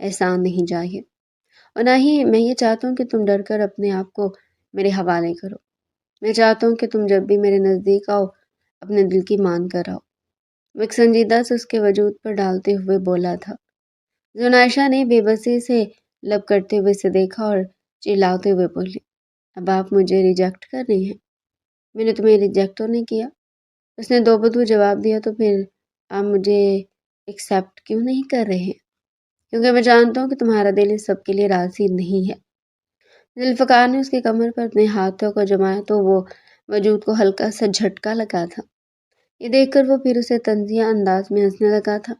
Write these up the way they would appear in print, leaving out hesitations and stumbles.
احسان نہیں چاہیے، اور نہ ہی میں یہ چاہتا ہوں کہ تم ڈر کر اپنے آپ کو میرے حوالے کرو۔ میں چاہتا ہوں کہ تم جب بھی میرے نزدیک آؤ اپنے دل کی مان کر آؤ۔ وہ ایک سنجیدہ سے اس کے وجود پر ڈالتے ہوئے بولا تھا۔ زنائشہ نے بے بسی سے لب کرتے ہوئے اسے دیکھا اور چلاتے ہوئے بولی، اب آپ مجھے ریجیکٹ کر رہی ہیں؟ میں نے تمہیں ریجیکٹ تو نہیں کیا۔ اس نے دو بدو جواب دیا، تو پھر آپ مجھے ایکسیپٹ کیوں نہیں کر رہے ہیں؟ کیونکہ میں جانتا ہوں کہ تمہارا دل اس سب کے لیے راضی نہیں ہے۔ ذوالفقار نے اس کی کمر پر اپنے ہاتھوں کو جمایا تو وہ وجود کو ہلکا سا جھٹکا لگا تھا۔ یہ دیکھ کر وہ پھر اسے طنزیہ انداز میں ہنسنے لگا تھا۔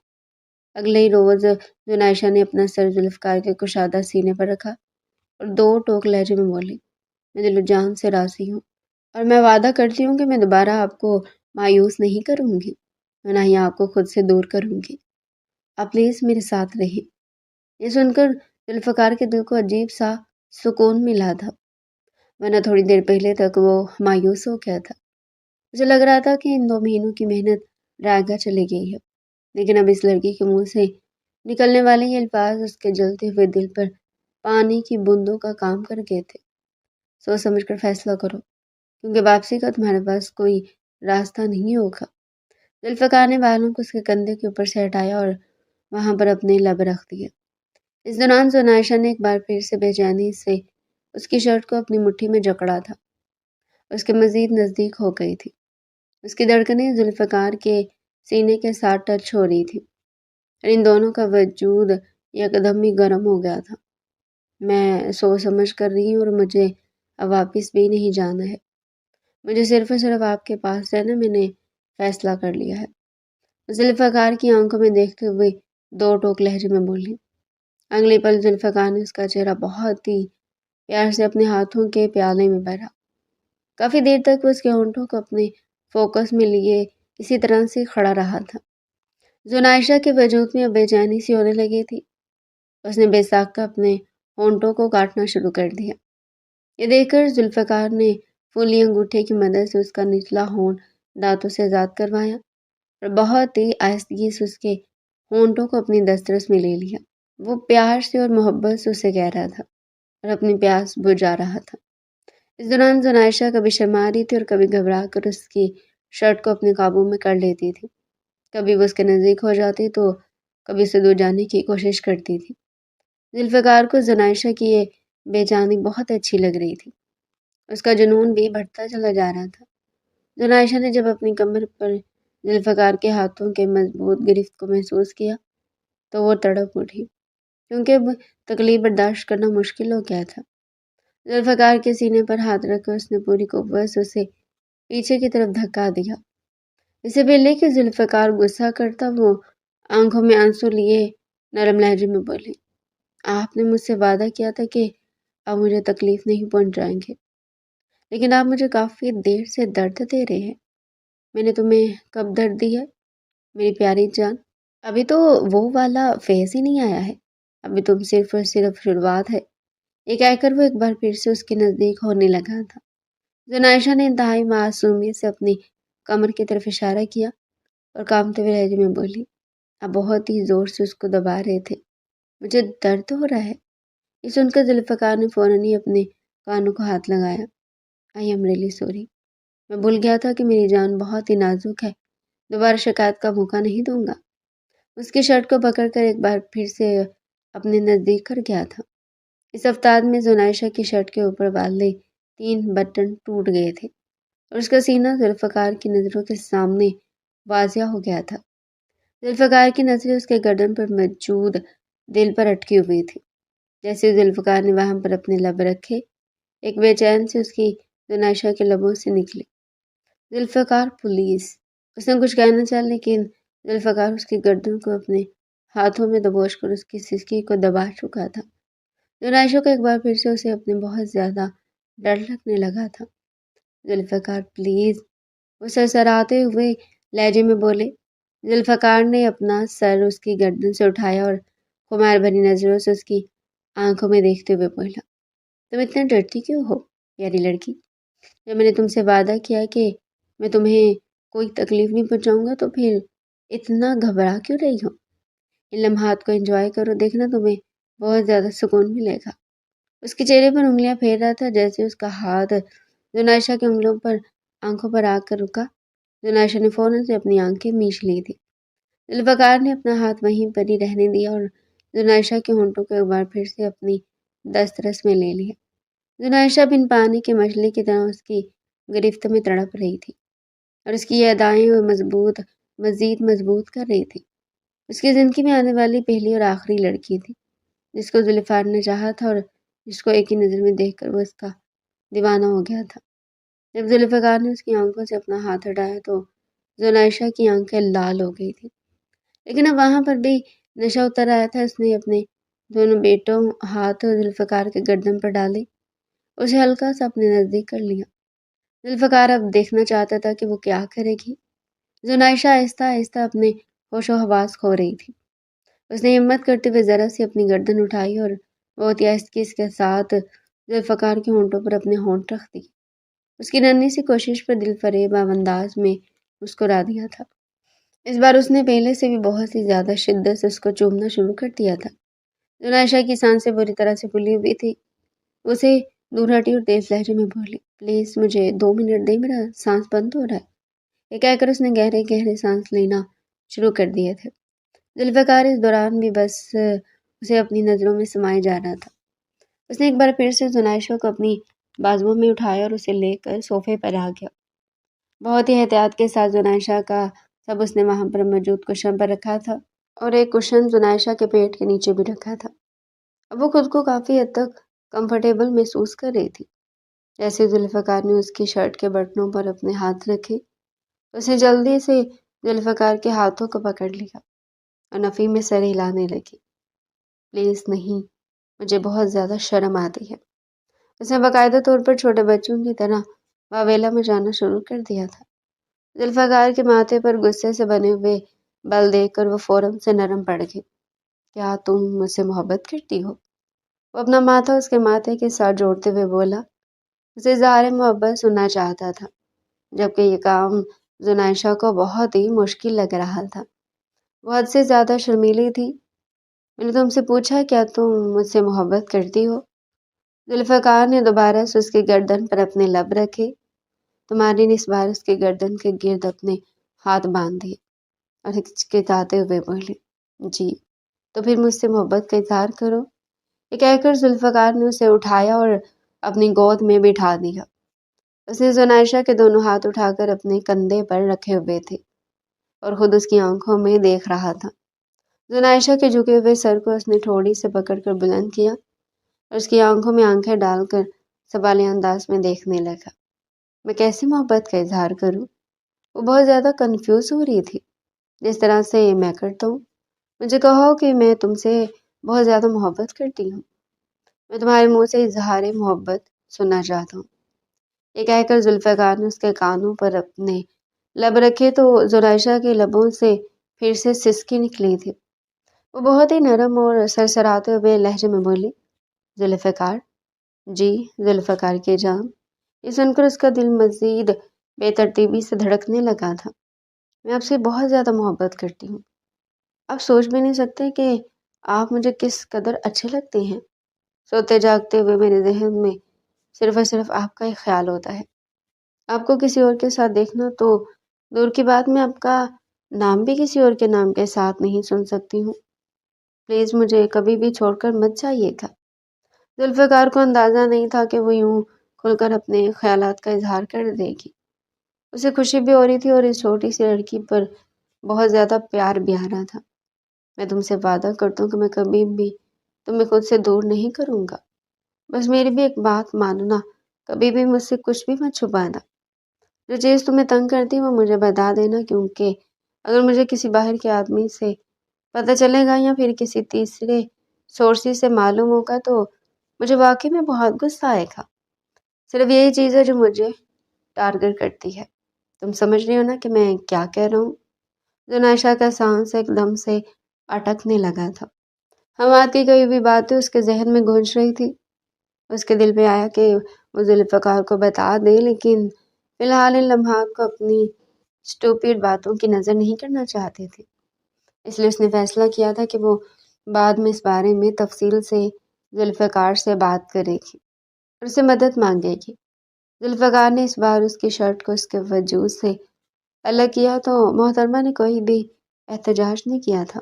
اگلے ہی روز زنائشہ نے اپنا سر ذوالفقار کے کشادہ سینے پر رکھا اور دو ٹوک لہجے میں بولی، میں دل و جان سے راضی ہوں، اور میں وعدہ کرتی ہوں کہ میں دوبارہ آپ کو مایوس نہیں کروں گی، اور نہ ہی آپ کو خود سے دور کروں گی۔ آپ پلیز میرے ساتھ رہیں۔ یہ سن کر ذوالفقار کے دل کو عجیب سا سکون ملا تھا، ورنہ تھوڑی دیر پہلے تک وہ مایوس ہو گیا تھا۔ اسے لگ رہا تھا کہ ان 2 مہینوں کی محنت رائگاں چلی گئی ہے، لیکن اب اس لڑکی کے منہ سے نکلنے والے یہ الفاظ اس کے جلتے ہوئے دل پر پانی کی بوندوں کا کام کر گئے تھے۔ سوچ سمجھ کر فیصلہ کرو، کیونکہ واپسی کا تمہارے پاس کوئی راستہ نہیں ہوگا۔ ذوالفقار نے بالوں کو اس کے کندھے کے اوپر سے ہٹایا اور وہاں پر اپنے لب رکھ دیے۔ اس دوران زنائشہ نے ایک بار پھر سے بے چینی سے اس کی شرٹ کو اپنی مٹھی میں جکڑا تھا، اس کے مزید نزدیک ہو گئی تھی۔ اس کی دھڑکنیں ذوالفقار کے سینے کے ساتھ ٹچ ہو رہی تھی، اور ان دونوں کا وجود یکدم ہی گرم ہو گیا تھا۔ میں سوچ سمجھ کر رہی ہوں، اور مجھے اب واپس بھی نہیں جانا ہے۔ مجھے صرف اور صرف آپ کے پاس رہنا، میں نے فیصلہ کر لیا ہے۔ ذوالفقار کی آنکھوں میں دیکھتے ہوئے دو ٹوک لہجے میں بولی۔ اگلے پل ذوالفقار نے اس کا چہرہ بہت ہی پیار سے اپنے ہاتھوں کے پیالے میں بھرا۔ کافی دیر تک وہ اس کے ہونٹوں کو اپنے فوکس میں لیے اسی طرح سے کھڑا رہا تھا۔ زنائشہ کے وجود میں اب بے چینی سی ہونے لگی تھی۔ اس نے بے ساختہ اپنے ہونٹوں کو کاٹنا شروع کر دیا۔ یہ دیکھ کر ذوالفقار نے پھولی انگوٹھے کی مدد سے اس کا نچلا ہونٹ دانتوں سے آزاد کروایا اور بہت ہی آہستگی سے اس کے ہونٹوں کو اپنی دسترس میں لے لیا۔ وہ پیار سے اور محبت سے اسے کہہ رہا تھا اور اپنی پیاس بجھا رہا تھا۔ اس دوران زنائشہ کبھی شرما رہی تھی اور کبھی گھبرا کر اس کی شرٹ کو اپنے قابو میں کر لیتی تھی۔ کبھی وہ اس کے نزدیک ہو جاتی تو کبھی اسے دور جانے کی کوشش کرتی تھی۔ ذوالفقار کو زنائشہ کی یہ بے جانی بہت اچھی لگ رہی تھی۔ اس کا جنون بھی بڑھتا چلا جا رہا تھا۔ زنائشہ نے جب اپنی کمر پر ذوالفقار کے ہاتھوں کے مضبوط گرفت کو محسوس کیا تو وہ تڑپ اٹھی، کیونکہ اب تکلیف برداشت کرنا مشکل ہو گیا تھا۔ ذوالفقار کے سینے پر ہاتھ رکھ کر اس نے پوری قوت سے اسے پیچھے کی طرف دھکا دیا۔ اس سے پہلے کہ ذوالفقار غصہ کرتا، وہ آنکھوں میں آنسو لیے نرم لہجے میں بولی، آپ نے مجھ سے وعدہ کیا تھا کہ آپ مجھے تکلیف نہیں پہنچائیں گے، لیکن آپ مجھے کافی دیر سے درد دے رہے ہیں۔ میں نے تمہیں کب درد دی ہے میری پیاری جان؟ ابھی تو وہ والا فیز ہی نہیں آیا ہے، ابھی تم صرف اور صرف شروعات ہے۔ یہ کہہ کر وہ ایک بار پھر سے اس کے نزدیک ہونے لگا تھا۔ زنائشہ نے انتہائی معصومیت سے اپنی کمر کی طرف اشارہ کیا اور کانپتے ہوئے لہجے میں بولی، آپ بہت ہی زور سے اس کو دبا رہے تھے، مجھے درد ہو رہا ہے۔ یہ سن کر ذوالفقار نے فوراً ہی اپنے کانوں کو ہاتھ لگایا۔ آئی ایم ریئلی سوری، میں بھول گیا تھا کہ میری جان بہت ہی نازک ہے، دوبارہ شکایت کا موقع نہیں دوں گا۔ اس کی شرٹ کو پکڑ کر ایک بار پھر سے اپنے نزدیک کر گیا تھا۔ اس افتاد میں زنائشہ کی شرٹ کے اوپر والے 3 بٹن ٹوٹ گئے تھے اور اس کا سینہ ذوالفقار کی نظروں کے سامنے واضح ہو گیا تھا۔ ذوالفقار کی نظریں اس کے گردن پر موجود دل پر اٹکی ہوئی تھی۔ جیسے ذوالفقار نے وہاں پر اپنے لب رکھے، ایک بے چین سے اس کی زنائشہ کے لبوں سے نکلی، ذوالفقار پولیس۔ اس نے کچھ کہنا چاہا، لیکن ذوالفقار اس کی گردن کو اپنے ہاتھوں میں دبوچ کر اس کی سسکی کو دبا چکا تھا۔ زنائشہ کو ایک بار پھر سے اسے اپنے بہت زیادہ ڈر لگنے لگا تھا۔ ذوالفقار پلیز، وہ سرسراتے ہوئے لہجے میں بولے۔ ذوالفقار نے اپنا سر اس کی گردن سے اٹھایا اور خمار بھری نظروں سے اس کی آنکھوں میں دیکھتے ہوئے بولا، تم اتنا ڈرتی کیوں ہو پیاری لڑکی؟ جب میں نے تم سے وعدہ کیا کہ میں تمہیں کوئی تکلیف نہیں پہنچاؤں گا تو پھر اتنا گھبرا کیوں رہی ہو؟ ان لمحات کو انجوائے کرو، دیکھنا تمہیں بہت زیادہ سکون ملے گا۔ اس کے چہرے پر انگلیاں پھیر رہا تھا جیسے اس کا ہاتھ زنائشہ کے انگلیوں پر آنکھوں پر آ کر رکا۔ زنائشہ نے فوراً سے اپنی آنکھیں میچ لی تھی۔ ذوالفقار نے اپنا ہاتھ وہیں پر ہی رہنے دیا اور زنائشہ کے ہونٹوں کو ایک بار پھر سے اپنی دسترس میں لے لیا۔ زنائشہ بن پانی کی مچھلی کی طرح اس کی گرفت میں تڑپ رہی تھی اور اس کی یہ ادائیں وہ مزید مضبوط کر رہی تھی۔ اس کی زندگی میں آنے والی پہلی اور آخری لڑکی تھی جس کو ذوالفقار نے چاہا تھا اور جس کو ایک ہی نظر میں دیکھ کر وہ اس کا دیوانہ ہو گیا تھا۔ جب ذوالفقار نے اس کی آنکھوں سے اپنا ہاتھ ہٹایا تو زنائشہ کی آنکھیں لال ہو گئی تھی، لیکن اب وہاں پر بھی نشہ اتر آیا تھا۔ اس نے اپنے دونوں بیٹوں ہاتھ ذوالفقار کے گردن پر ڈالے، اسے ہلکا سا اپنے نزدیک کر لیا۔ ذوالفقار اب دیکھنا چاہتا تھا کہ وہ کیا کرے گی۔ زنائشہ آہستہ آہستہ اپنے ہوش و حواس کھو رہی تھی۔ اس نے ہمت کرتے ہوئے ذرا سی اپنی گردن اٹھائی اور بہت ہی آہستگی کے ساتھ ذوالفقار کے ہونٹوں پر اپنے ہونٹ رکھ دیے۔ اس کی ننھی سی کوشش پر دل فریب انداز میں مسکرا دیا تھا۔ اس بار اس نے پہلے سے بھی بہت سی زیادہ شدت سے اس کو چومنا شروع کر دیا تھا۔ زنائشہ کی سانسیں بری طرح سے پھولی ہوئی تھی۔ اسے دور ہٹی اور تیز لہجے میں بولی، پلیز مجھے 2 منٹ دے، میرا سانس بند ہو رہا ہے۔ یہ کہہ کر اس نے گہرے گہرے سانس لینا شروع کر دیے تھے۔ ذوالفقار اس دوران بھی بس اسے اپنی نظروں میں سمائے جا رہا تھا۔ اس نے ایک بار پھر سے زنائشہ کو اپنی بازوؤں میں اٹھایا اور اسے لے کر صوفے پر آ گیا۔ بہت ہی احتیاط کے ساتھ زنائشہ کا سب اس نے وہاں پر موجود کشن پر رکھا تھا اور ایک کشن زنائشہ کے پیٹ کے نیچے بھی رکھا تھا۔ اب وہ خود کو کافی حد تک کمفرٹیبل محسوس کر رہی تھی۔ جیسے ذوالفقار نے اس کی شرٹ کے بٹنوں پر اپنے ہاتھ رکھے، اس نے جلدی سے ذوالفقار کے ہاتھوں کو پکڑ لیا اور نفی میں سر ہلانے لگی۔ پلیز نہیں، مجھے بہت زیادہ شرم آتی ہے۔ اس نے باقاعدہ طور پر چھوٹے بچوں کی طرح واویلا میں جانا شروع کر دیا تھا۔ ذوالفقار کے ماتھے پر غصے سے بنے ہوئے بل دیکھ کر وہ فوراً سے نرم پڑ گئی۔ کیا تم مجھ سے محبت کرتی ہو؟ وہ اپنا ماتھا اس کے ماتھے کے ساتھ جوڑتے ہوئے بولا۔ اسے اظہار محبت سننا چاہتا تھا، جبکہ یہ کام زنائشہ کو بہت ہی مشکل لگ رہا تھا۔ وہ حد سے زیادہ شرمیلی تھی۔ میں نے تم سے پوچھا کیا تم مجھ سے محبت کرتی ہو؟ ذوالفقار نے دوبارہ سے اس کی گردن پر اپنے لب رکھے۔ تمہاری نے اس بار اس کی گردن کے گرد اپنے ہاتھ باندھ دیے اور ہچکچاتے ہوئے بولی، جی، تو پھر مجھ سے محبت کا اظہار کرو۔ یہ کہہ کر ذوالفقار نے اسے اٹھایا اور اپنی گود میں بٹھا دیا۔ اس نے زنائشہ کے دونوں ہاتھ اٹھا کر اپنے کندھے پر رکھے ہوئے تھے اور خود اس کی آنکھوں میں دیکھ رہا تھا۔ زنائشہ کے جھکے ہوئے سر کو اس نے تھوڑی سے پکڑ کر بلند کیا اور اس کی آنکھوں میں آنکھیں ڈال کر سوالیہ انداز میں دیکھنے لگا۔ میں کیسے محبت کا اظہار کروں؟ وہ بہت زیادہ کنفیوز ہو رہی تھی۔ جس طرح سے میں کرتا ہوں، مجھے کہو کہ میں تم سے بہت زیادہ محبت کرتی ہوں۔ میں تمہارے منہ سے اظہار محبت سننا چاہتا ہوں۔ یہ کہہ کر ذوالفقار نے اس کے کانوں پر اپنے لب رکھے تو زنائشہ کے لبوں سے پھر سے سسکی نکلی تھی۔ وہ بہت ہی نرم اور سرسراتے ہوئے لہجے میں بولی، ذوالفقار؟ جی ذوالفقار کی جان۔ یہ سن کر اس کا دل مزید بے ترتیبی سے دھڑکنے لگا تھا۔ میں آپ سے بہت زیادہ محبت کرتی ہوں۔ آپ سوچ بھی نہیں سکتے کہ آپ مجھے کس قدر اچھے لگتے ہیں۔ سوتے جاگتے ہوئے میرے ذہن میں صرف اور صرف آپ کا ہی خیال ہوتا ہے۔ آپ کو کسی اور کے ساتھ دیکھنا تو دور کی بات، میں آپ کا نام بھی کسی اور کے نام کے ساتھ نہیں سن سکتی ہوں۔ پلیز مجھے کبھی بھی چھوڑ کر مت جائیے گا۔ ذوالفقار کو اندازہ نہیں تھا کہ وہ یوں کھل کر اپنے خیالات کا اظہار کر دے گی۔ اسے خوشی بھی ہو رہی تھی اور اس چھوٹی سی لڑکی پر بہت زیادہ پیار بھی آ رہا تھا۔ میں تم سے وعدہ کرتا ہوں کہ میں کبھی بھی تمہیں خود سے دور نہیں کروں گا۔ بس میری بھی ایک بات ماننا، کبھی بھی مجھ سے کچھ بھی مت چھپانا۔ جو چیز تمہیں تنگ کرتی وہ مجھے بتا دینا، کیونکہ اگر مجھے کسی باہر کے آدمی سے پتہ چلے گا یا پھر کسی تیسرے سورس سے معلوم ہوگا تو مجھے واقعی میں بہت غصہ آئے گا۔ صرف یہی چیز ہے جو مجھے ٹارگٹ کرتی ہے۔ تم سمجھ رہی ہو نا کہ میں کیا کہہ رہا ہوں؟ زنائشہ کا سانس ایک دم سے اٹکنے لگا تھا۔ حماد کی کئی ہوئی باتیں اس کے ذہن میں گونج رہی تھی۔ اس کے دل میں آیا کہ وہ ذوالفقار کو بتا دے، لیکن فی الحال ان لمحات کو اپنی اسٹوپڈ باتوں کی نظر نہیں کرنا چاہتے تھے۔ اس لیے اس نے فیصلہ کیا تھا کہ وہ بعد میں اس بارے میں تفصیل سے ذوالفقار سے بات کرے گی اور اسے مدد مانگے گی۔ ذوالفقار نے اس بار اس کی شرٹ کو اس کے وجود سے الگ کیا تو محترمہ نے کوئی بھی احتجاج نہیں کیا تھا،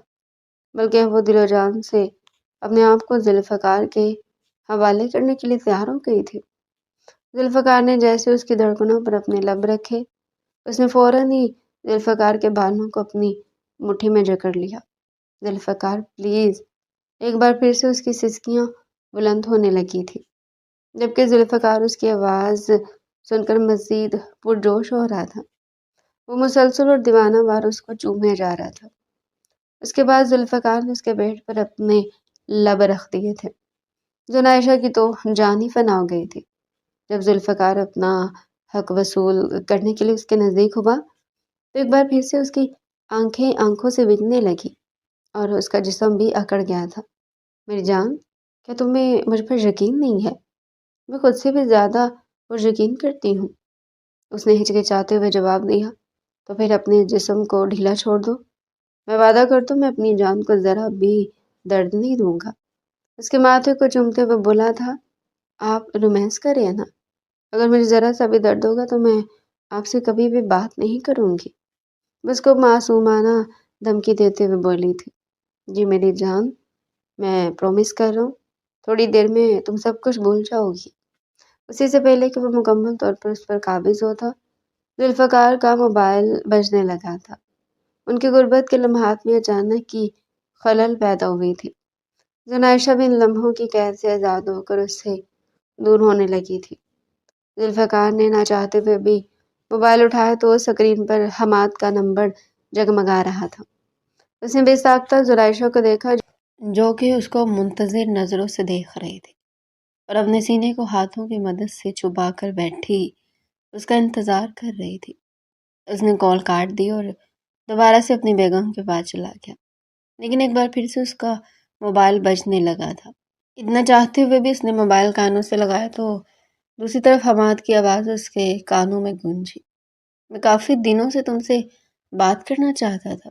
بلکہ وہ دل و جان سے اپنے آپ کو ذوالفقار کے حوالے کرنے کے لیے تیار ہو گئی تھی۔ ذوالفقار نے جیسے اس کی دھڑکنوں پر اپنے لب رکھے، اس نے فوراً ہی ذوالفقار کے بالوں کو اپنی مٹھی میں جکڑ لیا۔ ذوالفقار پلیز! ایک بار پھر سے اس کی سسکیاں بلند ہونے لگی تھی، جبکہ ذوالفقار اس کی آواز سن کر مزید پرجوش ہو رہا تھا۔ وہ مسلسل اور دیوانہ وار اس کو چومے جا رہا تھا۔ اس کے بعد ذوالفقار نے اس کے پیٹ پر اپنے لب رکھ دیے تھے۔ زن عائشہ کی تو جان ہی فنا ہو گئی تھی۔ جب ذوالفقار اپنا حق وصول کرنے کے لیے اس کے نزدیک ہوا تو ایک بار پھر سے اس کی آنکھیں آنکھوں سے بجنے لگی اور اس کا جسم بھی اکڑ گیا تھا۔ میری جان، کیا تمہیں مجھ پر یقین نہیں ہے؟ میں خود سے بھی زیادہ پر یقین کرتی ہوں، اس نے ہچکچاتے ہوئے جواب دیا۔ تو پھر اپنے جسم کو ڈھیلا چھوڑ دو، میں وعدہ کرتا ہوں میں اپنی جان کو ذرا بھی درد نہیں دوں گا۔ اس کے ماتھے کو چومتے ہوئے بولا تھا، آپ رومانس کر رہے ہیں نا؟ اگر مجھے ذرا سا بھی درد ہوگا تو میں آپ سے کبھی بھی بات نہیں کروں گی، بس کو معصومانہ دھمکی دیتے ہوئے بولی تھی۔ جی میری جان، میں پرومس کر رہا ہوں تھوڑی دیر میں تم سب کچھ بھول جاؤ گی۔ اسی سے پہلے کہ وہ مکمل طور پر اس پر قابض ہوتا، ذوالفقار کا موبائل بجنے لگا تھا۔ ان کی غربت کے لمحات میں اچانک کی خلل پیدا ہوئی تھی۔ زن عائشہ بھی ان لمحوں کی قید سے آزاد ہو کر اس سے دور ہونے لگی تھی۔ ذوالفقار نے نہ چاہتے ہوئے بھی موبائل اٹھایا تو اسکرین پر حماد کا نمبر جگمگا رہا تھا۔ اس نے بے ساختہ زن عائشہ کو دیکھا جو کہ اس کو منتظر نظروں سے دیکھ رہی تھی اور اپنے سینے کو ہاتھوں کی مدد سے چھپا کر بیٹھی اس کا انتظار کر رہی تھی۔ اس نے کال کاٹ دی اور دوبارہ سے اپنی بیگم کے پاس چلا گیا، لیکن ایک بار پھر سے اس کا موبائل بجنے لگا تھا۔ اتنا چاہتے ہوئے بھی اس نے موبائل کانوں سے لگایا تو دوسری طرف حماد کی آواز اس کے کانوں میں گونجی۔ میں کافی دنوں سے تم سے بات کرنا چاہتا تھا،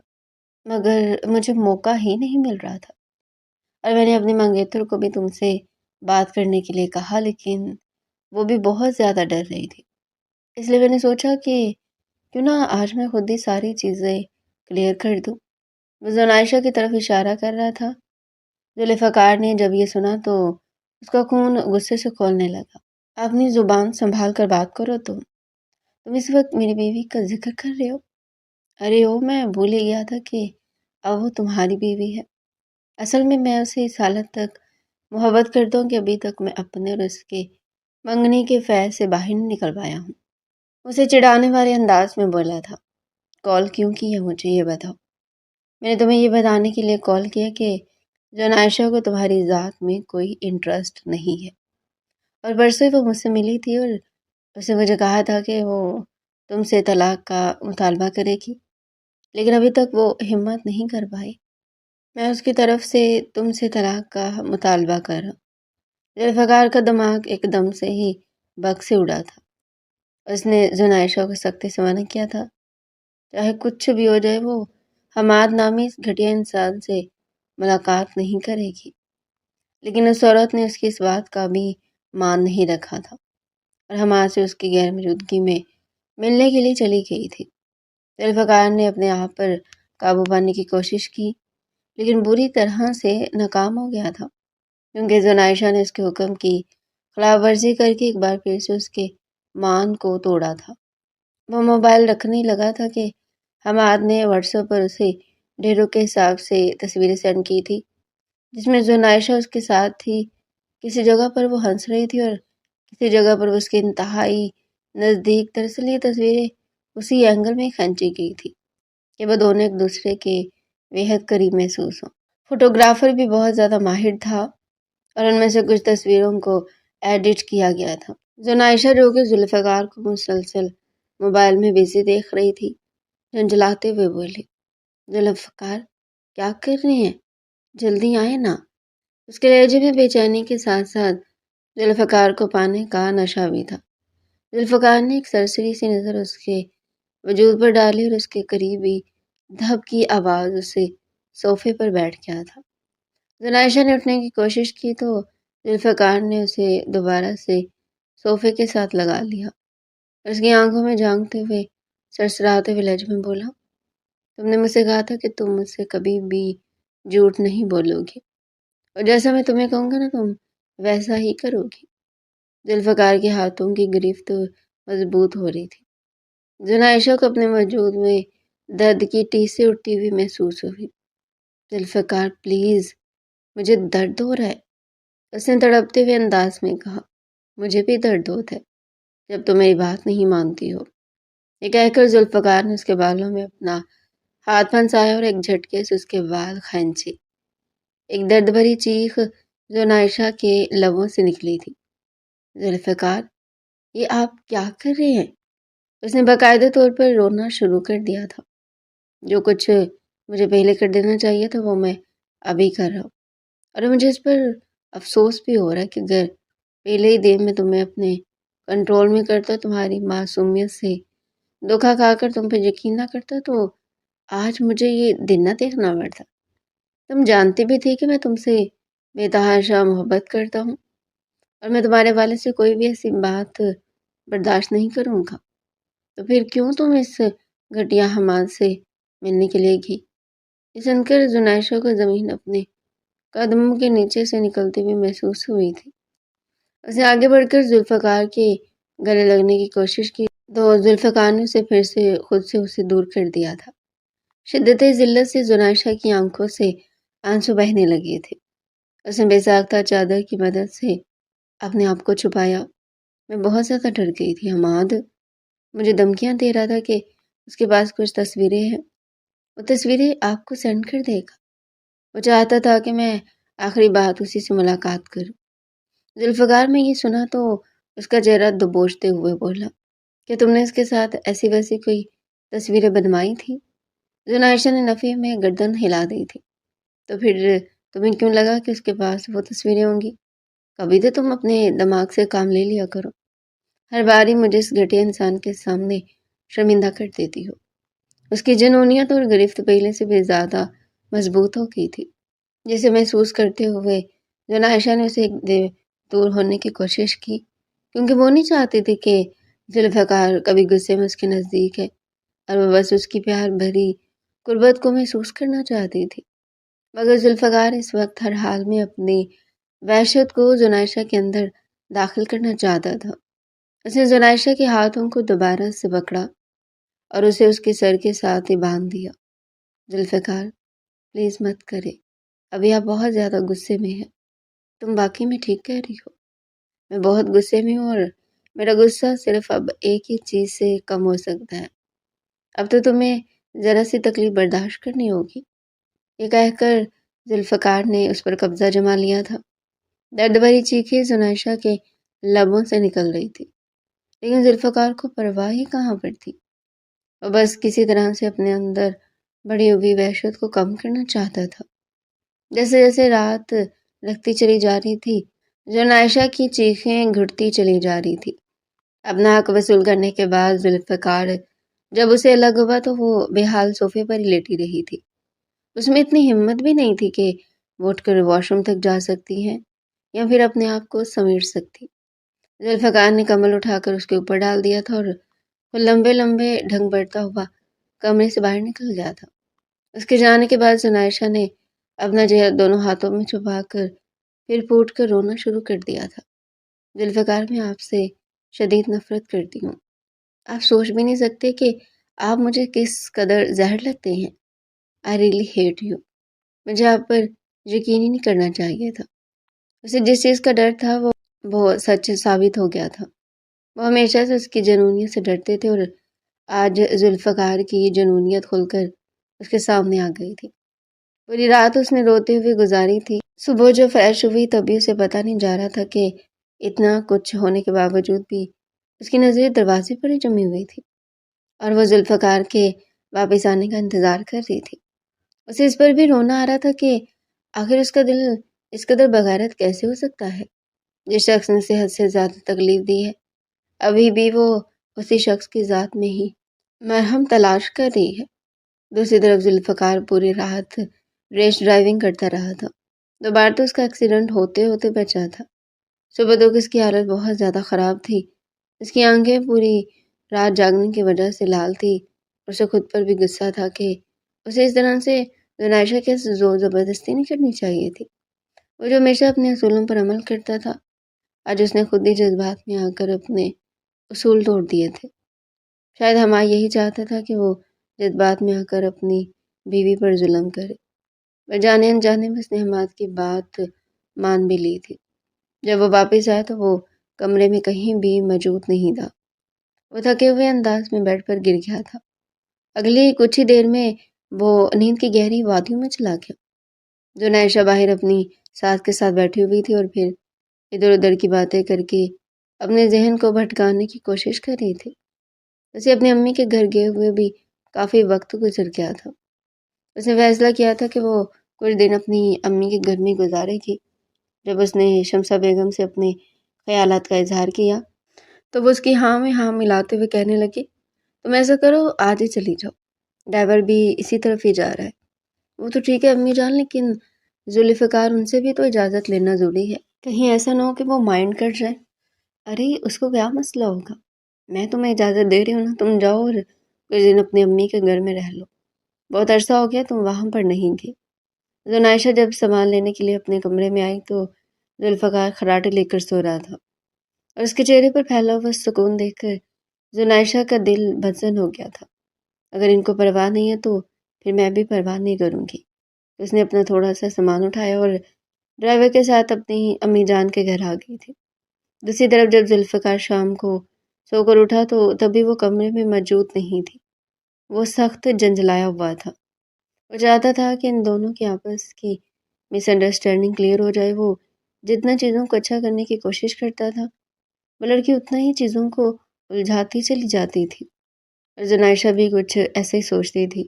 مگر مجھے موقع ہی نہیں مل رہا تھا، اور میں نے اپنی منگیتر کو بھی تم سے بات کرنے کے لیے کہا، لیکن وہ بھی بہت زیادہ ڈر رہی تھی۔ اس لیے میں نے سوچا کہ کیوں نہ آج میں خود ہی ساری چیزیں کلیئر کر دوں۔ وہ زن عائشہ کی طرف اشارہ کر رہا تھا۔ ذوالفقار نے جب یہ سنا تو اس کا خون غصے سے کھولنے لگا۔ اپنی زبان سنبھال کر بات کرو، تم اس وقت میری بیوی کا ذکر کر رہے ہو؟ ارے میں بھول ہی گیا تھا کہ اب وہ تمہاری بیوی ہے۔ اصل میں اسے اس حالت تک محبت کرتا ہوں کہ ابھی تک میں اپنے اور اس کے منگنی کے فیض سے باہر نہیں نکل پایا ہوں۔ اسے چڑھانے والے انداز میں بولا تھا۔ کال کیوں کی ہے مجھے یہ بتاؤ؟ میں نے تمہیں یہ بتانے کے لیے کال کیا کہ جن عائشہ کو تمہاری ذات میں کوئی انٹرسٹ نہیں ہے، اور پرسوں وہ مجھ سے ملی تھی اور اس نے مجھے کہا تھا کہ وہ تم سے طلاق کا مطالبہ کرے گی، لیکن ابھی تک وہ ہمت نہیں کر پائی۔ میں اس کی طرف سے تم سے طلاق کا مطالبہ کر رہا ہوں۔ ذوالفقار کا دماغ ایک دم سے ہی بگ سے اڑا تھا۔ اس نے زن عائشہ کو سختی سے منع کیا تھا، چاہے کچھ بھی ہو جائے وہ حماد نامی اس گھٹیا انسان سے ملاقات نہیں کرے گی، لیکن اس عورت نے اس کی اس بات کا بھی مان نہیں رکھا تھا اور حماد سے اس کی غیر موجودگی میں ملنے کے لیے چلی گئی تھی۔ ذوالفقار نے اپنے آپ پر قابو پانے کی کوشش کی، لیکن بری طرح سے ناکام ہو گیا تھا، کیونکہ زن عائشہ نے اس کے حکم کی خلاف ورزی کر کے ایک بار پھر سے اس کے مان کو توڑا تھا۔ وہ موبائل رکھنے لگا تھا کہ حماد نے واٹس ایپ پر اسے ڈھیروں کے حساب سے تصویریں سینڈ کی تھی، جس میں زن عائشہ اس کے ساتھ تھی۔ کسی جگہ پر وہ ہنس رہی تھی اور کسی جگہ پر وہ اس کے انتہائی نزدیک۔ دراصل یہ تصویریں اسی اینگل میں کھینچی گئی تھی کہ وہ دونوں ایک دوسرے کے بےحد قریب محسوس ہوں۔ فوٹوگرافر بھی بہت زیادہ ماہر تھا اور ان میں سے کچھ تصویروں کو ایڈٹ کیا گیا تھا۔ زن عائشہ جو کہ ذوالفقار کو مسلسل موبائل میں بزی دیکھ رہی تھی، جھنجھلاتے ہوئے بولی، ذوالفقار کیا کر رہے ہیں؟ جلدی آئے نا۔ اس کے لہجے میں بے چینی کے ساتھ ساتھ ذوالفقار کو پانے کا نشہ بھی تھا۔ ذوالفقار نے ایک سرسری سی نظر اس کے وجود پر ڈالی اور اس کے قریب ہی دھب کی آواز اسے صوفے پر بیٹھ گیا تھا۔ زنائشہ نے اٹھنے کی کوشش کی تو ذوالفقار نے اسے دوبارہ سے صوفے کے ساتھ لگا لیا اور اس کی آنکھوں میں جھانکتے ہوئے سرسراتے ہوئے لہجے میں بولا، تم نے مجھ سے کہا تھا کہ تم مجھ سے کبھی بھی جھوٹ نہیں بولو گی، اور جیسا میں تمہیں کہوں گا نا تم ویسا ہی کرو گی۔ ذوالفقار کے ہاتھوں کی گرفت مضبوط ہو رہی تھی۔ زنائشہ کو اپنے وجود میں درد کی ٹیسیں اٹھتی ہوئی محسوس ہوئی۔ ذوالفقار پلیز، مجھے درد ہو رہا ہے، اس نے تڑپتے ہوئے انداز میں کہا۔ مجھے بھی درد ہوتا ہے جب تم میری بات نہیں مانتی ہو۔ یہ کہہ کر ذوالفقار نے اس کے بالوں میں اپنا ہاتھ پھنسایا اور ایک جھٹکے سے اس کے بال کھینچے۔ ایک درد بھری چیخ زنائشہ کے لبوں سے نکلی تھی۔ ذوالفقار، یہ آپ کیا کر رہے ہیں؟ اس نے باقاعدہ طور پر رونا شروع کر دیا تھا۔ جو کچھ مجھے پہلے کر دینا چاہیے تھا وہ میں ابھی کر رہا ہوں، اور مجھے اس پر افسوس بھی ہو رہا ہے کہ اگر پہلے ہی دن میں تمہیں اپنے کنٹرول میں کرتا، تمہاری معصومیت سے دھوکا کھا کر تم پہ یقین نہ کرتا، تو آج مجھے یہ دن نہ دیکھنا پڑتا۔ تم جانتی بھی تھی کہ میں تم سے بے تحاشا محبت کرتا ہوں، اور میں تمہارے والد سے کوئی بھی ایسی بات برداشت نہیں کروں گا، تو پھر کیوں تم اس گھٹیا حماد سے ملنے کے لیے گئی؟ یہ سن کر زنائشہ کو زمین اپنے قدموں کے نیچے سے نکلتی ہوئی محسوس ہوئی تھی۔ اس نے آگے بڑھ کر ذوالفقار کے گلے لگنے کی کوشش کی تو ذوالفقار نے اسے پھر سے خود سے اسے دور کر دیا تھا۔ شدت ذلت سے زنائشہ کی آنکھوں سے آنسو بہنے لگے تھے۔ اس نے بے ساختہ چادر کی مدد سے اپنے آپ کو چھپایا۔ میں بہت زیادہ ڈر گئی تھی حماد، مجھے دھمکیاں دے رہا تھا کہ اس کے پاس کچھ تصویریں ہیں، وہ تصویریں آپ کو سینڈ کر دے گا۔ وہ چاہتا تھا کہ میں آخری بات اسی سے ملاقات کروں۔ ذوالفقار میں یہ سنا تو اس کا چہرہ دبوچتے ہوئے بولا، کہ تم نے اس کے ساتھ ایسی ویسی کوئی تصویریں بنوائی تھی؟ زنائشہ نے نفی میں گردن ہلا دی تھی۔ تو پھر تمہیں کیوں لگا کہ اس کے پاس وہ تصویریں ہوں گی؟ کبھی تو تم اپنے دماغ سے کام لے لیا کرو، ہر باری مجھے اس گھٹیا انسان کے سامنے شرمندہ کر دیتی ہو۔ اس کی جنونیت اور گرفت پہلے سے بھی زیادہ مضبوط ہو گئی تھی، جسے محسوس کرتے ہوئے زنائشہ نے اسے ایک دیر دور ہونے کی کوشش کی، کیونکہ وہ نہیں چاہتی تھی کہ ذوالفقار کبھی غصے میں اس کے نزدیک ہے، اور وہ بس اس کی پیار بھری قربت کو محسوس کرنا چاہتی تھی۔ مگر ذوالفقار اس وقت ہر حال میں اپنی وحشت کو زنائشہ کے اندر داخل کرنا چاہتا تھا۔ اس نے زنائشہ کے ہاتھوں کو دوبارہ سے پکڑا اور اسے اس کے سر کے ساتھ ہی باندھ دیا۔ ذوالفقار، پلیز مت کرے، ابھی آپ بہت زیادہ غصے میں ہیں۔ تم واقعی میں ٹھیک کہہ رہی ہو، میں بہت غصے میں ہوں، اور میرا غصہ صرف اب ایک ہی چیز سے کم ہو سکتا ہے۔ اب تو تمہیں ذرا سی تکلیف برداشت کرنی ہوگی۔ یہ کہہ کر ذوالفقار نے اس پر قبضہ جما لیا تھا۔ درد بھری چیخیں زنائشہ کے لبوں سے نکل رہی تھی، لیکن ذوالفقار کو پرواہ ہی کہاں پر تھی۔ وہ بس کسی طرح سے اپنے اندر بڑی ہوئی وحشت کو کم کرنا چاہتا تھا۔ جیسے جیسے رات لگتی چلی جا رہی تھی، زنائشہ کی چیخیں گھٹتی چلی جا رہی تھی۔ اپنا حق وصول کرنے کے بعد ذوالفقار جب اسے الگ ہوا تو وہ بے حال صوفے پر ہی لیٹی رہی تھی۔ اس میں اتنی ہمت بھی نہیں تھی کہ وہ اٹھ کر واش روم تک جا سکتی ہے یا پھر اپنے آپ کو سمیٹ سکتی۔ ذوالفقار نے کمل اٹھا کر اس کے اوپر ڈال دیا تھا، اور وہ لمبے لمبے ڈھنگ بڑھتا ہوا کمرے سے باہر نکل گیا تھا۔ اس کے جانے کے بعد زنائشہ نے اپنا چہرہ دونوں ہاتھوں میں چھپا کر پھر پھوٹ کر رونا شروع کر دیا تھا۔ ذوالفقار، میں آپ سے شدید نفرت کرتی ہوں۔ آپ سوچ بھی نہیں سکتے کہ آپ مجھے کس قدر زہر لگتے ہیں۔ I really hate you۔ مجھے آپ پر یقین ہی نہیں کرنا چاہیے تھا۔ اسے جس چیز کا ڈر تھا وہ سچ ثابت ہو گیا تھا۔ وہ ہمیشہ سے اس کی جنونیت سے ڈرتے تھے، اور آج ذوالفقار کی یہ جنونیت کھل کر اس کے سامنے آ گئی تھی۔ پوری رات اس نے روتے ہوئے گزاری تھی۔ صبح جو فریش ہوئی تبھی اسے پتہ نہیں جا رہا تھا کہ اتنا کچھ ہونے کے باوجود بھی اس کی نظریں دروازے پر ہی جمی ہوئی تھی، اور وہ ذوالفقار کے واپس آنے کا انتظار کر رہی تھی۔ اسے اس پر بھی رونا آ رہا تھا کہ آخر اس کا دل اس قدر بغیرت کیسے ہو سکتا ہے۔ جس شخص نے اسے حد سے زیادہ تکلیف دی ہے، ابھی بھی وہ اسی شخص کی ذات میں ہی مرہم تلاش کر رہی ہے۔ دوسری طرف ذوالفقار پوری رات ریش ڈرائیونگ کرتا رہا تھا۔ دوبارہ تو اس کا ایکسیڈنٹ ہوتے ہوتے بچا تھا۔ صبح تو اس کی حالت بہت زیادہ خراب تھی، اس کی آنکھیں پوری رات جاگنے کی وجہ سے لال تھی۔ اسے خود پر بھی غصہ تھا کہ اسے اس طرح سے زنائشہ کے زور زبردستی نہیں کرنی چاہیے تھی۔ وہ جو ہمیشہ اپنے اصولوں پر عمل کرتا تھا، آج اس نے خود ہی جذبات میں آ کر اپنے اصول توڑ دیے تھے۔ شاید ہما یہی چاہتا تھا کہ وہ جذبات میں آ کر اپنی بیوی پر ظلم کرے، پر جانے انجانے میں اس نے حماد کی بات مان بھی لی تھی۔ جب وہ واپس آیا تو وہ کمرے میں کہیں بھی موجود نہیں تھا۔ وہ تھکے ہوئے انداز میں بیڈ پر گر گیا تھا۔ اگلی کچھ ہی دیر میں وہ نیند کی گہری وادیوں میں چلا گیا۔ زنائشہ باہر اپنی ساس کے ساتھ بیٹھی ہوئی تھی اور پھر ادھر ادھر کی باتیں کر کے اپنے ذہن کو بھٹکانے کی کوشش کر رہی تھی۔ اسے اپنی امی کے گھر گئے ہوئے بھی کافی وقت گزر گیا تھا۔ اس نے فیصلہ کیا تھا کہ وہ کچھ دن اپنی امی کے گھر میں گزارے گی۔ جب اس نے شمسہ بیگم سے اپنے خیالات کا اظہار کیا تو وہ اس کی ہاں میں ہاں ملاتے ہوئے کہنے لگی، تم ایسا کرو آج ہی چلی جاؤ، ڈرائیور بھی اسی طرف ہی جا رہا ہے۔ وہ تو ٹھیک ہے امی جان، لیکن ذوالفقار ان سے بھی تو اجازت لینا ضروری ہے، کہیں ایسا نہ ہو کہ وہ مائنڈ کر جائے۔ ارے اس کو کیا مسئلہ ہوگا، میں تمہیں اجازت دے رہی ہوں نا، تم جاؤ اور کچھ دن اپنی امی کے گھر میں رہ لو، بہت عرصہ ہو گیا تم وہاں پر نہیں گئی۔ زنائشہ جب سامان لینے کے لیے اپنے کمرے میں آئی تو ذوالفقار خراٹے لے کر سو رہا تھا، اور اس کے چہرے پر پھیلا ہوا سکون دیکھ کر زنائشہ کا دل بدزن ہو گیا تھا۔ اگر ان کو پرواہ نہیں ہے تو پھر میں بھی پرواہ نہیں کروں گی۔ اس نے اپنا تھوڑا سا سامان اٹھایا اور ڈرائیور کے ساتھ اپنی امی جان کے گھر آ گئی تھی۔ دوسری طرف جب ذوالفقار شام کو سو کر اٹھا تو تبھی وہ کمرے میں موجود نہیں تھی۔ وہ سخت جنجلایا ہوا تھا۔ وہ چاہتا تھا کہ ان دونوں کی آپس کی مس انڈرسٹینڈنگ کلیئر ہو جائے۔ وہ جتنا چیزوں کو اچھا کرنے کی کوشش کرتا تھا، وہ لڑکی اتنا ہی چیزوں کو الجھاتی چلی جاتی تھی، اور زنائشہ بھی کچھ ایسے ہی سوچتی تھی۔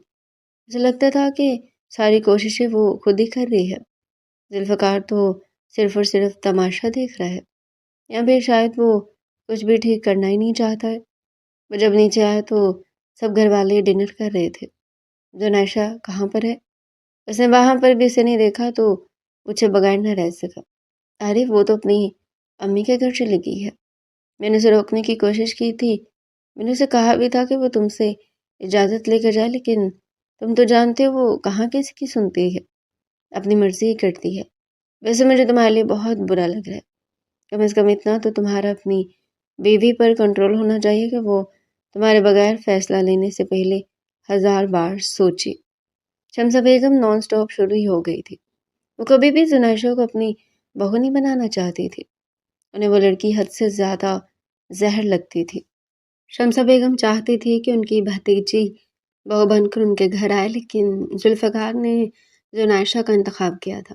اسے لگتا تھا کہ ساری کوششیں وہ خود ہی کر رہی ہے، ذوالفقار تو صرف اور صرف تماشا دیکھ رہا ہے، یا پھر شاید وہ کچھ بھی ٹھیک کرنا ہی نہیں چاہتا ہے۔ وہ جب نیچے آیا تو سب گھر والے ڈنر کر رہے تھے۔ زنائشہ کہاں پر ہے؟ اس نے وہاں پر بھی اسے نہیں دیکھا تو پوچھے بغیر نہ رہ سکا۔ ارے وہ تو اپنی امی کے گھر چلی گئی ہے، میں نے اسے روکنے کی کوشش کی تھی، میں نے اسے کہا بھی تھا کہ وہ تم سے اجازت لے کر جائے، لیکن تم تو جانتے ہو وہ کہاں کسی کی سنتی ہے، اپنی مرضی ہی کرتی ہے۔ ویسے مجھے تمہارے لیے بہت برا لگ رہا ہے، کم از کم اتنا تو تمہارا اپنی بیوی پر کنٹرول ہونا چاہیے کہ وہ تمہارے بغیر فیصلہ لینے سے پہلے 1000 بار سوچے۔ شمسہ بیگم نان سٹاپ شروع ہی ہو گئی تھی۔ وہ کبھی بھی زنائشہ کو اپنی بہو نہیں بنانا چاہتی تھی، انہیں وہ لڑکی حد سے زیادہ زہر لگتی تھی۔ شمسہ بیگم چاہتی تھی کہ ان کی بھتیجی بہو بن کر ان کے گھر آئے، لیکن ذوالفقار نے زنائشہ کا انتخاب کیا تھا۔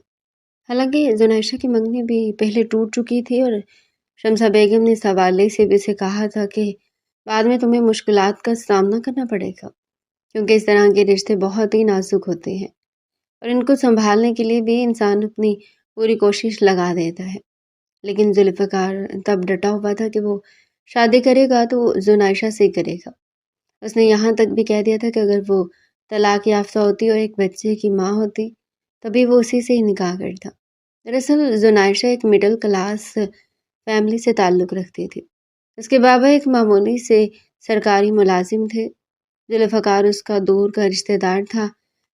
حالانکہ زنائشہ کی منگنی بھی پہلے ٹوٹ چکی تھی، اور شمسہ بیگم نے اس حوالے سے بھی اسے کہا تھا کہ بعد میں تمہیں مشکلات کا سامنا کرنا پڑے گا، کیونکہ اس طرح کے رشتے بہت ہی نازک ہوتے ہیں، اور ان کو سنبھالنے کے لیے بھی انسان اپنی پوری کوشش لگا دیتا ہے۔ لیکن ذوالفقار تب ڈٹا ہوا تھا کہ وہ شادی کرے گا تو زنائشہ سے ہی کرے گا۔ اس نے یہاں تک بھی کہہ دیا تھا کہ اگر وہ طلاق یافتہ ہوتی اور ایک بچے کی ماں ہوتی تبھی وہ اسی سے ہی نکاح کرتا۔ دراصل زنائشہ ایک مڈل کلاس فیملی سے تعلق رکھتی تھی۔ اس کے بابا ایک معمولی سے سرکاری ملازم تھے، ذوالفقار اس کا دور کا رشتہ دار تھا۔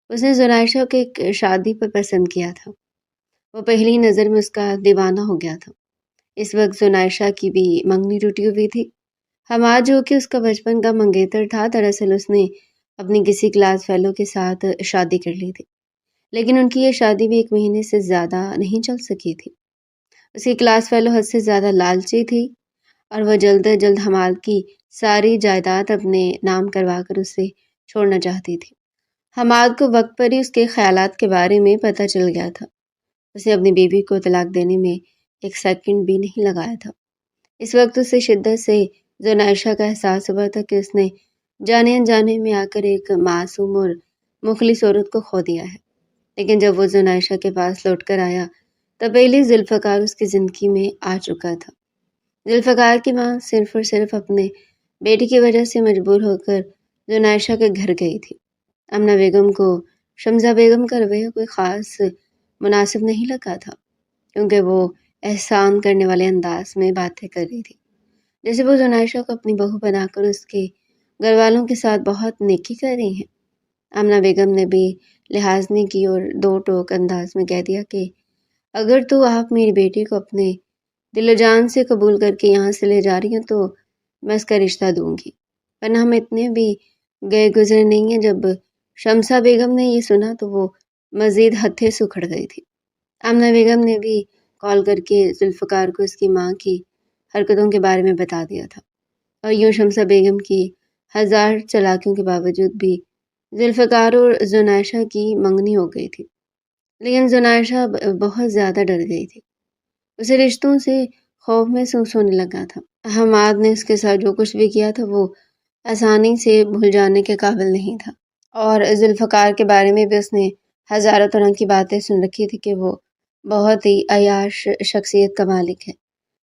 اس نے زنائشہ کو ایک شادی پر پسند کیا تھا، وہ پہلی نظر میں اس کا دیوانہ ہو گیا تھا۔ اس وقت زنائشہ کی بھی منگنی ٹوٹی ہوئی تھی۔ حماد جو کہ اس کا بچپن کا منگیتر تھا، دراصل اس نے اپنی کسی کلاس فیلو کے ساتھ شادی کر لی تھی، لیکن ان کی یہ شادی بھی 1 مہینے سے زیادہ نہیں چل سکی تھی۔ اس کی کلاس فیلو حد سے زیادہ لالچی تھی، اور وہ جلد از جلد حماد کی ساری جائیداد اپنے نام کروا کر اسے چھوڑنا چاہتی تھی۔ حماد کو وقت پر ہی اس کے خیالات کے بارے میں پتہ چل گیا تھا۔ اسے اپنی بیوی کو طلاق دینے میں 1 سیکنڈ بھی نہیں لگایا تھا۔ اس وقت اسے شدت سے زنائشہ کا احساس ہوا تھا کہ اس نے جانے انجانے میں آ کر ایک معصوم اور مخلص عورت کو کھو دیا ہے۔ لیکن جب وہ زنائشہ کے پاس لوٹ کر آیا تب پہلی ذوالفقار اس کی زندگی میں آ چکا تھا۔ ذوالفقار کی ماں صرف اور صرف اپنے بیٹی کی وجہ سے مجبور ہو کر زنائشہ کے گھر گئی تھی۔ آمنہ بیگم کو شمسہ بیگم کا رویہ کوئی خاص مناسب نہیں لگا تھا، کیونکہ وہ احسان کرنے والے انداز میں باتیں کر رہی تھی، جیسے وہ زنائشہ کو اپنی بہو بنا کر اس کے گھر والوں کے ساتھ بہت نیکی کر رہی ہیں۔ آمنہ بیگم نے بھی لحاظ نہیں کی اور دو ٹوک انداز میں کہہ دیا کہ اگر تو آپ میری بیٹی کو اپنے دل و جان سے قبول کر کے یہاں سے لے جا رہی ہیں تو میں اس کا رشتہ دوں گی، ورنہ ہم اتنے بھی گئے گزرے نہیں ہیں۔ جب شمسہ بیگم نے یہ سنا تو وہ مزید ہتھے سکھڑ گئی تھی۔ آمنہ بیگم نے بھی کال کر کے ذوالفقار کو اس کی ماں کی حرکتوں کے بارے میں بتا دیا تھا، اور یوں شمسہ بیگم کی ہزار چالاکیوں کے باوجود بھی ذوالفقار اور زنائشہ کی منگنی ہو گئی تھی۔ لیکن زنائشہ بہت زیادہ ڈر گئی تھی، اسے رشتوں سے خوف محسوس ہونے لگا تھا۔ حماد نے اس کے ساتھ جو کچھ بھی کیا تھا وہ آسانی سے بھول جانے کے قابل نہیں تھا، اور ذوالفقار کے بارے میں بھی اس نے ہزاروں طرح کی باتیں سن رکھی تھی کہ وہ بہت ہی عیاش شخصیت کا مالک ہے،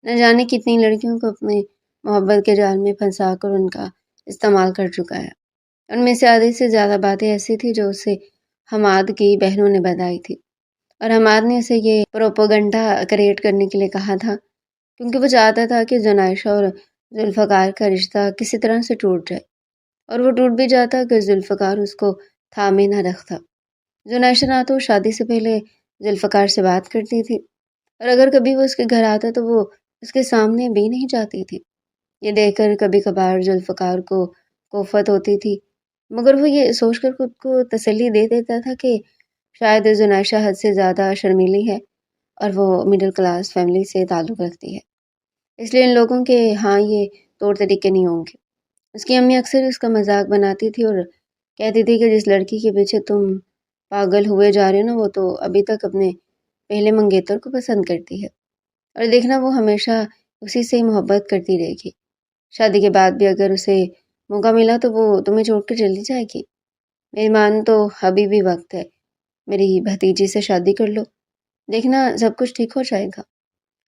نہ جانے کتنی لڑکیوں کو اپنے محبت کے جال میں پھنسا کر ان کا استعمال کر چکا ہے۔ ان میں سے آدھی سے زیادہ باتیں ایسی تھی جو اسے حماد کی بہنوں نے بتائی تھی، اور حماد نے اسے یہ پروپیگنڈا کریٹ کرنے کے لیے کہا تھا، کیونکہ وہ چاہتا تھا کہ زنائشہ اور ذوالفقار کا رشتہ کسی طرح سے ٹوٹ جائے، اور وہ ٹوٹ بھی جاتا کہ ذوالفقار اس کو تھامے نہ رکھتا۔ زنائشہ نہ تو شادی سے پہلے ذوالفقار سے بات کرتی تھی، اور اگر کبھی وہ اس کے گھر آتا تو وہ اس کے سامنے بھی نہیں جاتی تھی۔ یہ دیکھ کر کبھی کبھار ذوالفقار کو کوفت ہوتی تھی، مگر وہ یہ سوچ کر خود کو تسلی دے دیتا تھا کہ شاید زنائشہ حد سے زیادہ شرمیلی ہے اور وہ مڈل کلاس فیملی سے تعلق رکھتی ہے، اس لیے ان لوگوں کے ہاں یہ طور طریقے نہیں ہوں گے۔ اس کی امی اکثر اس کا مذاق بناتی تھی اور کہتی تھی کہ جس لڑکی کے پیچھے تم پاگل ہوئے جا رہے ہو نا، وہ تو ابھی تک اپنے پہلے منگیتر کو پسند کرتی ہے، اور دیکھنا وہ ہمیشہ اسی سے محبت کرتی رہے گی۔ شادی کے بعد بھی اگر اسے موقع ملا تو وہ تمہیں چھوڑ کے چلی جائے گی۔ میری مان تو ابھی بھی وقت ہے، میری بھتیجی سے شادی کر لو، دیکھنا سب کچھ ٹھیک ہو جائے گا۔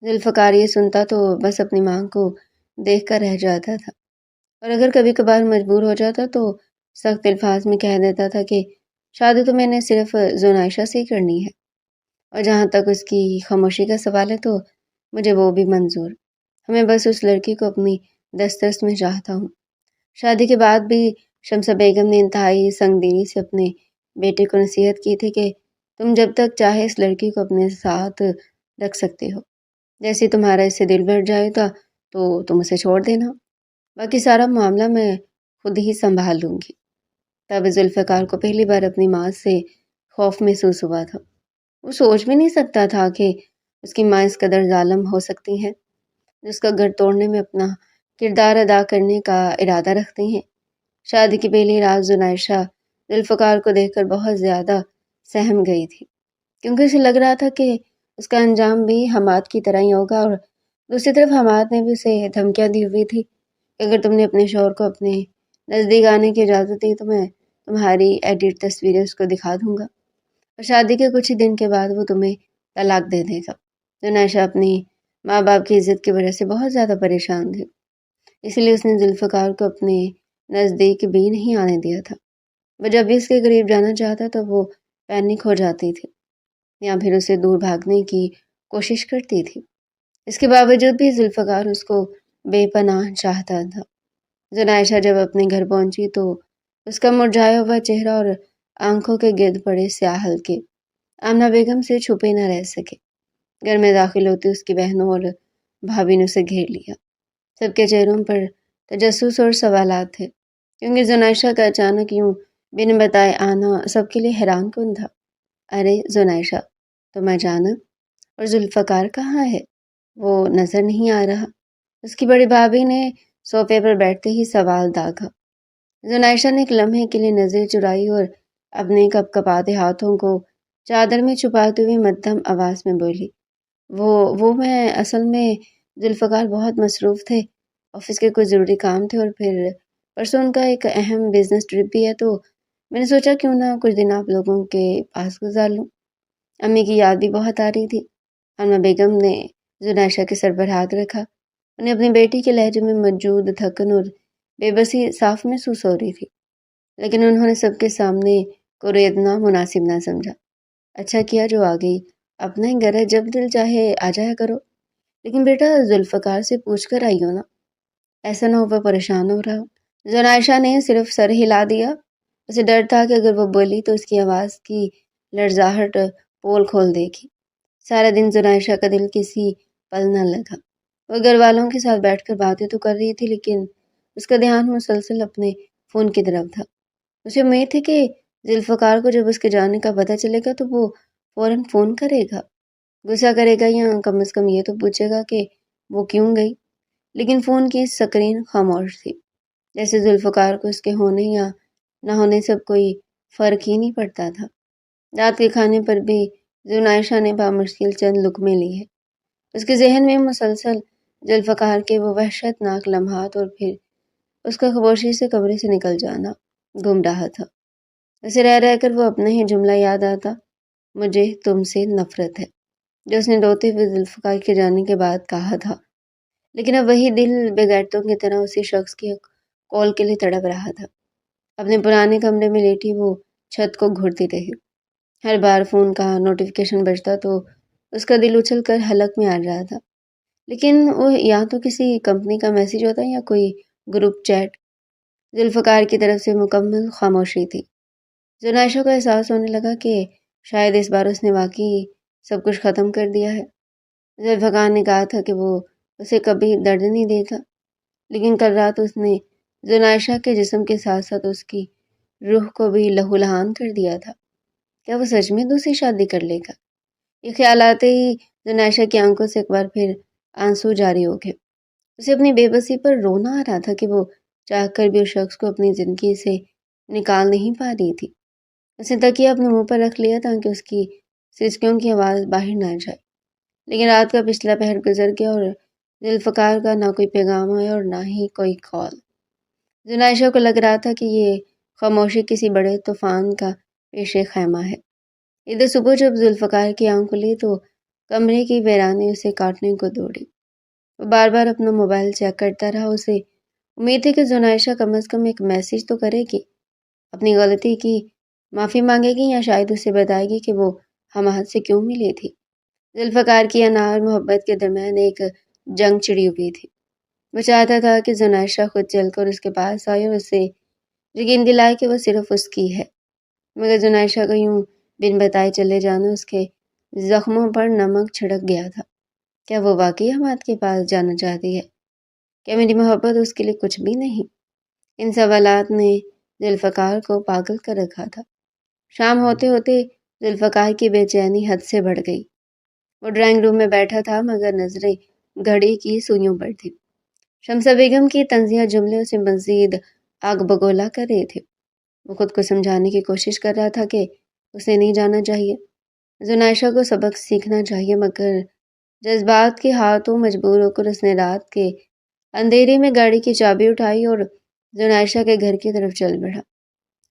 ذوالفقار یہ سنتا تو بس اپنی ماں کو دیکھ کر رہ جاتا تھا، اور اگر کبھی کبھار مجبور ہو جاتا تو سخت الفاظ میں کہہ دیتا تھا کہ شادی تو میں نے صرف زنائشہ سے ہی کرنی ہے، اور جہاں تک اس کی خاموشی کا سوال ہے تو مجھے وہ بھی منظور، ہمیں بس اس لڑکی کو اپنی دسترس میں چاہتا ہوں۔ شادی کے بعد بھی شمسہ بیگم نے انتہائی سنگ دلی سے اپنے بیٹے کو نصیحت کی تھی کہ تم جب تک چاہے اس لڑکی کو اپنے ساتھ رکھ سکتے ہو، جیسے تمہارا اس سے دل بھر جائے گا تو تم اسے چھوڑ دینا، باقی سارا معاملہ میں خود ہی سنبھال لوں گی۔ تب ذوالفقار کو پہلی بار اپنی ماں سے خوف محسوس ہوا تھا۔ وہ سوچ بھی نہیں سکتا تھا کہ اس کی ماں اس قدر ظالم ہو سکتی ہے، جس کا گھر توڑنے میں اپنا کردار ادا کرنے کا ارادہ رکھتی ہیں۔ شادی کی پہلی رات زنائشہ ذوالفقار کو دیکھ کر بہت زیادہ سہم گئی تھی، کیونکہ اسے لگ رہا تھا کہ اس کا انجام بھی حماد کی طرح ہی ہوگا، اور دوسری طرف حماد نے بھی اسے دھمکیاں دی ہوئی تھی کہ اگر تم نے اپنے شوہر کو اپنے نزدیک آنے کی اجازت دی تو میں تمہاری ایڈٹ تصویریں اس کو دکھا دوں گا، اور شادی کے کچھ ہی دن کے بعد وہ تمہیں طلاق دے دے گا۔ زنائشہ اپنی ماں باپ کی عزت کی وجہ سے بہت زیادہ پریشان تھی، اس لیے اس نے ذوالفقار کو اپنے نزدیک بھی نہیں آنے دیا تھا۔ وہ جب بھی اس کے قریب جانا چاہتا تو وہ پینک ہو جاتی تھی، یا پھر اسے دور بھاگنے کی کوشش کرتی تھی۔ اس کے باوجود بھی ذوالفقار اس کو بے پناہ چاہتا تھا۔ زنائشہ جب اپنے گھر پہنچی تو اس کا مرجھایا ہوا چہرہ اور آنکھوں کے گرد پڑے سیاہ حلقے آمنہ بیگم سے چھپے نہ رہ سکے۔ گھر میں داخل ہوتی اس کی بہنوں اور بھابھی نے اسے گھیر لیا، سب کے چہروں پر تجسس اور سوالات تھے، کیونکہ زنائشہ کا اچانک یوں بن بتائے آنا سب کے لیے حیران کن تھا۔ ارے زنائشہ، تم اچانک، اور ذوالفقار کہاں ہے؟ وہ نظر نہیں آ رہا، اس کی بڑی بھابھی نے صوفے پر بیٹھتے ہی سوال داغا۔ زنائشہ نے ایک لمحے کے لیے نظر چرائی اور اپنے کپ کپاتے ہاتھوں کو چادر میں چھپاتے ہوئے مدھم آواز میں بولی، وہ میں اصل میں ذوالفقار بہت مصروف تھے، آفس کے کچھ ضروری کام تھے، اور پھر پرسوں ان کا ایک اہم بزنس ٹرپ بھی ہے، تو میں نے سوچا کیوں نہ کچھ دن آپ لوگوں کے پاس گزار لوں۔ امی کی یاد بھی بہت آ رہی تھی۔ آمنہ بیگم نے زنائشہ کے سر پر ہاتھ رکھا، انہیں اپنی بیٹی کے لہجے میں موجود تھکن اور بے بسی صاف محسوس ہو رہی تھی، لیکن انہوں نے سب کے سامنے کو ریدنا مناسب نہ سمجھا۔ اچھا کیا جو آ گئی، اپنا ہی گھر ہے، جب دل چاہے آ جایا کرو۔ لیکن بیٹا ذوالفقار سے پوچھ کر آئی ہو نا، ایسا نہ ہو وہ پریشان ہو رہا ہو۔ زنائشہ نے صرف سر ہلا دیا، اسے ڈر تھا کہ اگر وہ بولی تو اس کی آواز کی لرزاہٹ پول کھول دے گی۔ سارا دن زنائشہ کا دل کسی پل نہ لگا۔ وہ گھر والوں کے ساتھ بیٹھ کر باتیں تو کر رہی تھی، لیکن اس کا دھیان مسلسل اپنے فون کی طرف تھا۔ اسے امید تھی کہ ذوالفقار کو جب اس کے جانے کا پتہ چلے گا تو وہ فوراً فون کرے گا، غصہ کرے گا یا کم از کم یہ تو پوچھے گا کہ وہ کیوں گئی۔ لیکن فون کی سکرین خاموش تھی، جیسے ذوالفقار کو اس کے ہونے یا نہ ہونے سے اب کوئی فرق ہی نہیں پڑتا تھا۔ رات کے کھانے پر بھی زنائشہ نے بامشکل چند لقمے لی ہے۔ اس کے ذہن میں مسلسل ذوالفقار کے وہ وحشت ناک لمحات اور پھر اس کا خاموشی سے کمرے سے نکل جانا گم رہا تھا۔ اسے رہ رہ کر وہ اپنا ہی جملہ یاد آتا، مجھے تم سے نفرت ہے، جو اس نے روتے ہوئے ذوالفقار کے جانے کے بعد کہا تھا۔ لیکن اب وہی دل بغیرتوں کی طرح اسی شخص کی کال کے لیے تڑپ رہا تھا۔ اپنے پرانے کمرے میں لیٹی وہ چھت کو گھورتی رہی۔ ہر بار فون کا نوٹیفیکیشن بجتا تو اس کا دل اچھل کر حلق میں آ رہا تھا، لیکن وہ یا تو کسی کمپنی کا میسج ہوتا یا کوئی گروپ چیٹ۔ ذوالفقار کی طرف سے مکمل خاموشی تھی۔ زنائشہ کو احساس ہونے لگا کہ شاید اس بار اس نے واقعی سب کچھ ختم کر دیا ہے۔ ذوالفقار نے کہا تھا کہ وہ اسے کبھی درد نہیں دے گا، لیکن کل رات اس نے زنائشہ کے جسم کے ساتھ ساتھ اس کی روح کو بھی لہو لہان کر دیا تھا۔ کیا وہ سچ میں دوسری شادی کر لے گا؟ یہ خیال آتے ہی زنائشہ کی آنکھوں سے ایک بار پھر آنسو جاری ہو گئے۔ اسے اپنی بے بسی پر رونا آ رہا تھا کہ وہ چاہ کر بھی اس شخص کو اپنی زندگی سے نکال نہیں پا رہی تھی۔ اس نے تکیہ اپنے منہ پر رکھ لیا تاکہ اس کی سسکیوں کی آواز باہر نہ جائے، لیکن رات کا پچھلا پہر گزر گیا اور ذوالفقار کا نہ کوئی پیغام آیا اور نہ ہی کوئی کال۔ زنائشہ کو لگ رہا تھا کہ یہ خاموشی کسی بڑے طوفان کا پیش خیمہ ہے۔ ادھر صبح جب ذوالفقار کی آنکھ کھلی تو کمرے کی ویرانی اسے کاٹنے کو دوڑی۔ وہ بار بار اپنا موبائل چیک کرتا رہا۔ اسے امید ہے کہ زنائشہ کم از کم ایک میسج تو کرے گی، اپنی غلطی کی معافی مانگے گی یا شاید اسے بتائے گی کہ وہ حماد سے کیوں ملی تھی۔ ذوالفقار کی انار محبت کے درمیان ایک جنگ چڑی ہوئی تھی۔ وہ چاہتا تھا کہ زنائشہ خود چل کر اس کے پاس آئے اور اسے یقین دلائے کہ وہ صرف اس کی ہے، مگر زنائشہ کا یوں بن بتائے چلے جانا اس کے زخموں پر نمک چھڑک گیا تھا۔ کیا وہ واقعی حماد کے پاس جانا چاہتی ہے؟ کیا میری محبت اس کے لیے کچھ بھی نہیں؟ ان سوالات نے ذوالفقار کو پاگل کر رکھا تھا۔ شام ہوتے ہوتے ذوالفقار کی بے چینی حد سے بڑھ گئی۔ وہ ڈرائنگ روم میں بیٹھا تھا مگر نظریں گھڑی کی سوئیوں پر تھی۔ شمسہ بیگم کی طنزیہ جملے اسے مزید آگ بگولا کر رہے تھے۔ وہ خود کو سمجھانے کی کوشش کر رہا تھا کہ اسے نہیں جانا چاہیے، زنائشہ کو سبق سیکھنا چاہیے، مگر جذبات کے ہاتھوں مجبور ہو کر اس نے رات کے اندھیرے میں گاڑی کی چابی اٹھائی اور زنائشہ کے گھر کی طرف چل بڑھا۔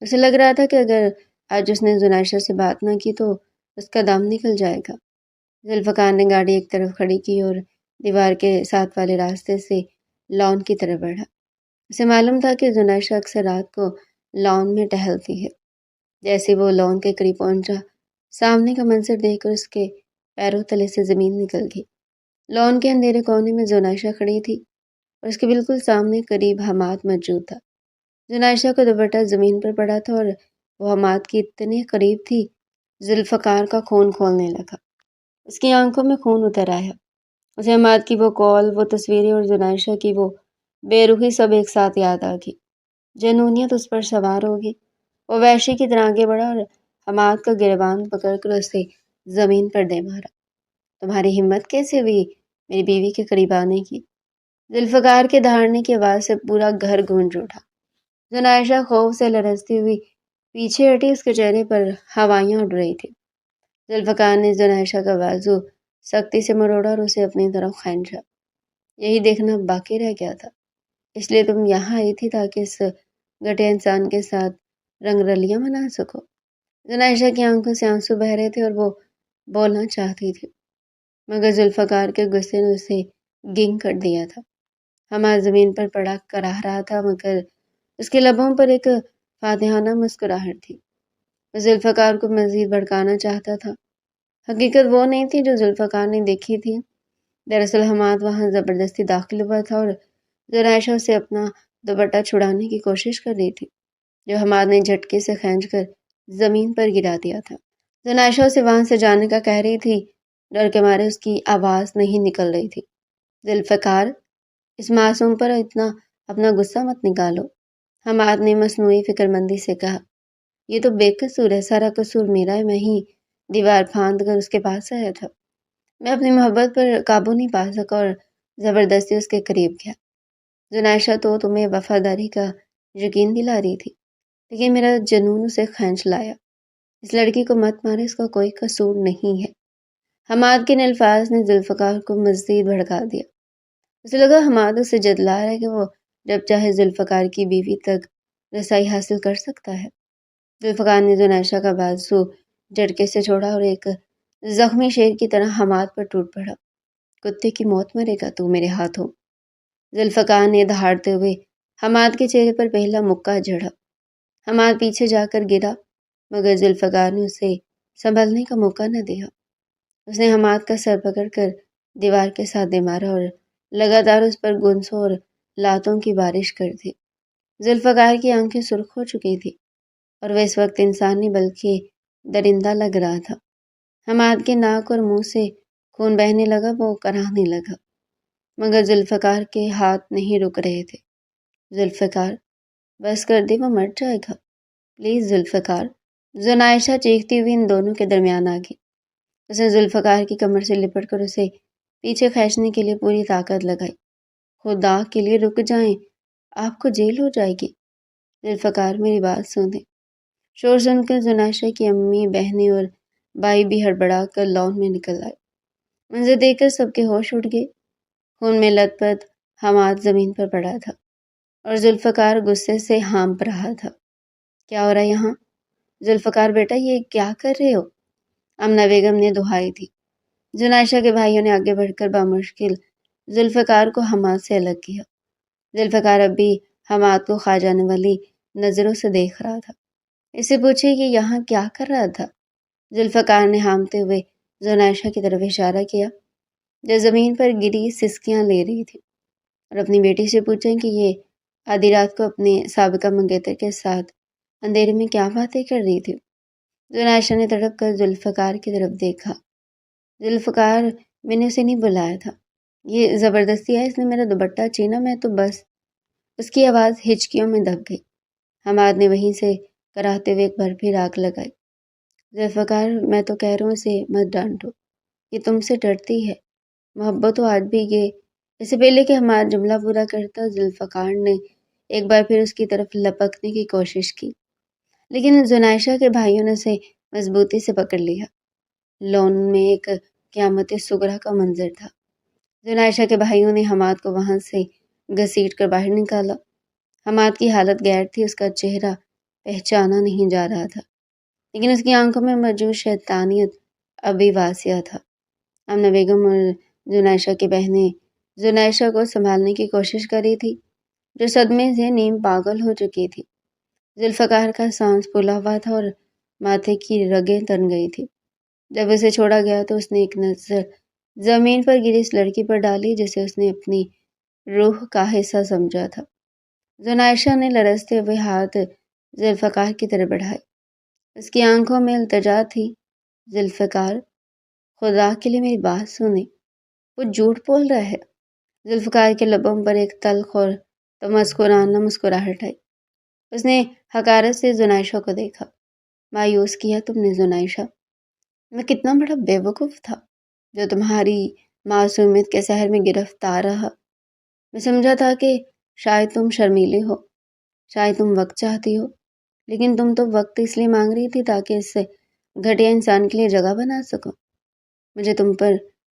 اسے لگ رہا تھا کہ اگر آج اس نے زنائشہ سے بات نہ کی تو اس کا دم نکل جائے گا۔ ذوالفقار نے گاڑی ایک طرف کھڑی کی اور دیوار کے ساتھ والے راستے سے لان کی طرف بڑھا۔ اسے معلوم تھا کہ زنائشہ اکثر رات کو لان میں ٹہلتی ہے۔ جیسے وہ لان کے قریب پہنچا، سامنے کا منظر دیکھ کر اس کے پیروں تلے سے زمین نکل گئی۔ لان کے اندھیرے کونے میں زنائشہ کھڑی تھی اور اس کے بالکل سامنے قریب حماد موجود تھا۔ زنائشہ کا دوپٹہ زمین پر پڑا تھا اور وہ حماد کی اتنے قریب تھی، ذوالفقار کا خون کھولنے لگا۔ اس کی آنکھوں میں خون اتر آیا۔ اسے حماد کی وہ کال، وہ تصویریں اور زنائشہ کی وہ بے روحی سب ایک ساتھ یاد آ گئی۔ جنونیت اس پر سوار ہو گئی۔ وہ وحشی کی طرح آگے بڑھا اور حماد کا گریبان پکڑ کر اسے زمین پر دے مارا۔ تمہاری ہمت کیسے ہوئی میری بیوی کے قریب آنے کی؟ ذوالفقار کے دہاڑنے کی آواز سے پورا گھر گونج اٹھا۔ زنائشہ خوف سے لرزتی ہوئی پیچھے ہٹی، اس کے چہرے پر ہوائیاں اڑ رہی تھی۔ ذوالفقار نے زنائشہ کا بازو سختی سے مروڑا اور اسے اپنی طرف کھینچا۔ یہی دیکھنا باقی رہ گیا تھا، اس لیے تم یہاں آئی تھی تاکہ اس گھٹیا انسان کے ساتھ رنگ رلیاں منا سکو۔ زنائشہ کی آنکھوں سے آنسو بہہ رہے تھے اور وہ بولنا چاہتی تھی، مگر ذوالفقار کے غصے نے اسے گنگ کر دیا تھا۔ حماد زمین پر پڑا کراہ رہا تھا، مگر اس کے لبوں پر ایک فاتحانہ مسکراہٹ تھی۔ وہ ذوالفقار کو مزید بھڑکانا چاہتا تھا۔ حقیقت وہ نہیں تھی جو ذوالفقار نے دیکھی تھی۔ دراصل حماد وہاں زبردستی داخل ہوا تھا اور زنائشہ سے اپنا دوپٹہ چھڑانے کی کوشش کر رہی تھی، جو حماد نے جھٹکے سے کھینچ کر زمین پر گرا دیا تھا۔ زنائشہ اسے وہاں سے جانے کا کہہ رہی تھی، ڈر کے مارے اس کی آواز نہیں نکل رہی تھی۔ ذوالفقار، اس معصوم پر اتنا اپنا غصہ مت نکالو، حماد نے مصنوعی فکر مندی سے کہا۔ یہ تو بے قصور ہے، سارا قصور میرا ہے، میں ہی دیوار پھاند کر اس کے پاس آیا تھا۔ میں اپنی محبت پر قابو نہیں پا سکا اور زبردستی اس کے قریب گیا۔ زنائشہ تو تمہیں وفاداری کا یقین دلا رہی تھی، لیکن میرا جنون اسے کھینچ لایا۔ اس لڑکی کو مت مارے، اس کا کوئی قصور نہیں ہے۔ حماد کے ان الفاظ نے ذوالفقار کو مزید بھڑکا دیا۔ اسے لگا حماد اسے جتلا رہا ہے کہ وہ جب چاہے ذوالفقار کی بیوی تک رسائی حاصل کر سکتا ہے۔ ذوالفقار نے زنائشہ کا بازو جھٹکے سے چھوڑا اور ایک زخمی شیر کی طرح حماد پر ٹوٹ پڑا۔ کتے کی موت مرے گا تو میرے ہاتھوں۔ ذوالفقار نے دہاڑتے ہوئے حماد کے چہرے پر پہلا مکہ جھڑا۔ حماد پیچھے جا کر گرا، مگر ذوالفقار نے اسے سنبھلنے کا موقع نہ دیا۔ اس نے حماد کا سر پکڑ کر دیوار کے ساتھ دے مارا اور لگاتار اس پر گنسوں اور لاتوں کی بارش کر دی۔ ذوالفقار کی آنکھیں سرخ ہو چکی تھی اور وہ اس وقت انسان نہیں بلکہ درندہ لگ رہا تھا۔ حماد کے ناک اور منہ سے خون بہنے لگا، وہ کراہنے لگا، مگر ذوالفقار کے ہاتھ نہیں رک رہے تھے۔ ذوالفقار، بس کر دے، وہ مر جائے گا، پلیز ذوالفقار۔ زنائشہ چیختی ہوئی ان دونوں کے درمیان آ گئی۔ اس نے ذوالفقار کی کمر سے لپٹ کر اسے پیچھے کھینچنے کے لیے پوری طاقت لگائی۔ خدا کے لیے رک جائیں، آپ کو جیل ہو جائے گی۔ ذوالفقار، میری بات سنیں۔ شور سن کر زنائشہ کی امی، بہنیں اور بھائی بھی ہڑبڑا کر لان میں نکل آئے۔ منظر دیکھ کر سب کے ہوش اڑ گئے۔ خون میں لت پت حماد زمین پر پڑا تھا اور ذوالفقار غصے سے ہانپ رہا تھا۔ کیا ہو رہا ہے یہاں؟ ذوالفقار بیٹا، یہ کیا کر رہے ہو؟ آمنہ بیگم نے دہائی دی۔ زنائشہ کے بھائیوں نے آگے بڑھ کر بامشکل ذوالفقار کو حماد سے الگ کیا۔ ذوالفقار اب بھی حماد کو کھا جانے والی نظروں سے دیکھ رہا تھا۔ اس سے پوچھے کہ یہاں کیا کر رہا تھا؟ ذوالفقار نے ہانپتے ہوئے زنائشہ کی طرف اشارہ کیا، جو زمین پر گری سسکیاں لے رہی تھی، اور اپنی بیٹی سے پوچھا کہ یہ آدھی رات کو اپنے سابقہ منگیتر کے ساتھ اندھیرے میں کیا باتیں کر رہی تھی۔ زنائشہ نے تڑپ کر ذوالفقار کی طرف دیکھا۔ ذوالفقار، میں نے اسے نہیں بلایا تھا، یہ زبردستی ہے، اس نے میرا دوپٹہ چھینا، میں تو بس۔ اس کی آواز ہچکیوں میں دب گئی۔ حماد نے وہیں سے کراہتے ہوئے ایک بار پھر آگ لگائی۔ ذوالفقار، میں تو کہہ رہا ہوں اسے مت ڈانٹو، یہ تم سے ڈرتی ہے، محبت تو آج بھی یہ۔ اس سے پہلے کہ حماد جملہ پورا کرتا، ذوالفقار نے ایک بار پھر اس کی طرف لپکنے کی کوشش کی، لیکن زنائشہ کے بھائیوں نے اسے مضبوطی سے پکڑ لیا۔ لون میں ایک قیامت صغریٰ کا منظر تھا۔ زنائشہ کے بھائیوں نے حماد کو وہاں سے گھسیٹ کر باہر نکالا۔ حماد کی حالت غیر تھی، اس کا چہرہ پہچانا نہیں جا رہا تھا، لیکن اس کی آنکھوں میں موجود شیطانیت ابھی واضح تھا۔ آمنہ بیگم اور زنائشہ کی بہنیں زنائشہ کو سنبھالنے کی کوشش کر رہی تھی، جو صدمے سے نیم پاگل ہو چکی تھی۔ ذوالفقار کا سانس پھولا ہوا تھا اور ماتھے کی رگیں تن گئی تھی۔ جب اسے چھوڑا گیا تو اس نے ایک نظر زمین پر گری اس لڑکی پر ڈالی جسے اس نے اپنی روح کا حصہ سمجھا تھا۔ زنائشہ نے لرزتے ہوئے ہاتھ ذوالفقار کی طرف بڑھائے۔ اس کی آنکھوں میں التجا تھی۔ ذوالفقار، خدا کے لیے میری بات سنیں، وہ جھوٹ بول رہا ہے۔ ذوالفقار کے لبوں پر ایک تلخ اور تمسخرانہ مسکراہٹ آئی۔ اس نے حقارت سے زنائشہ کو دیکھا۔ مایوس کیا تم نے زنائشہ، میں کتنا بڑا بے وقوف تھا جو تمہاری معصومیت کے سحر میں گرفتار رہا۔ میں سمجھا تھا کہ شاید تم شرمیلی ہو، شاید تم وقت چاہتی ہو، لیکن تم تو وقت اس لیے مانگ رہی تھی تاکہ اس گھٹیا انسان کے لیے جگہ بنا سکو۔ مجھے تم پر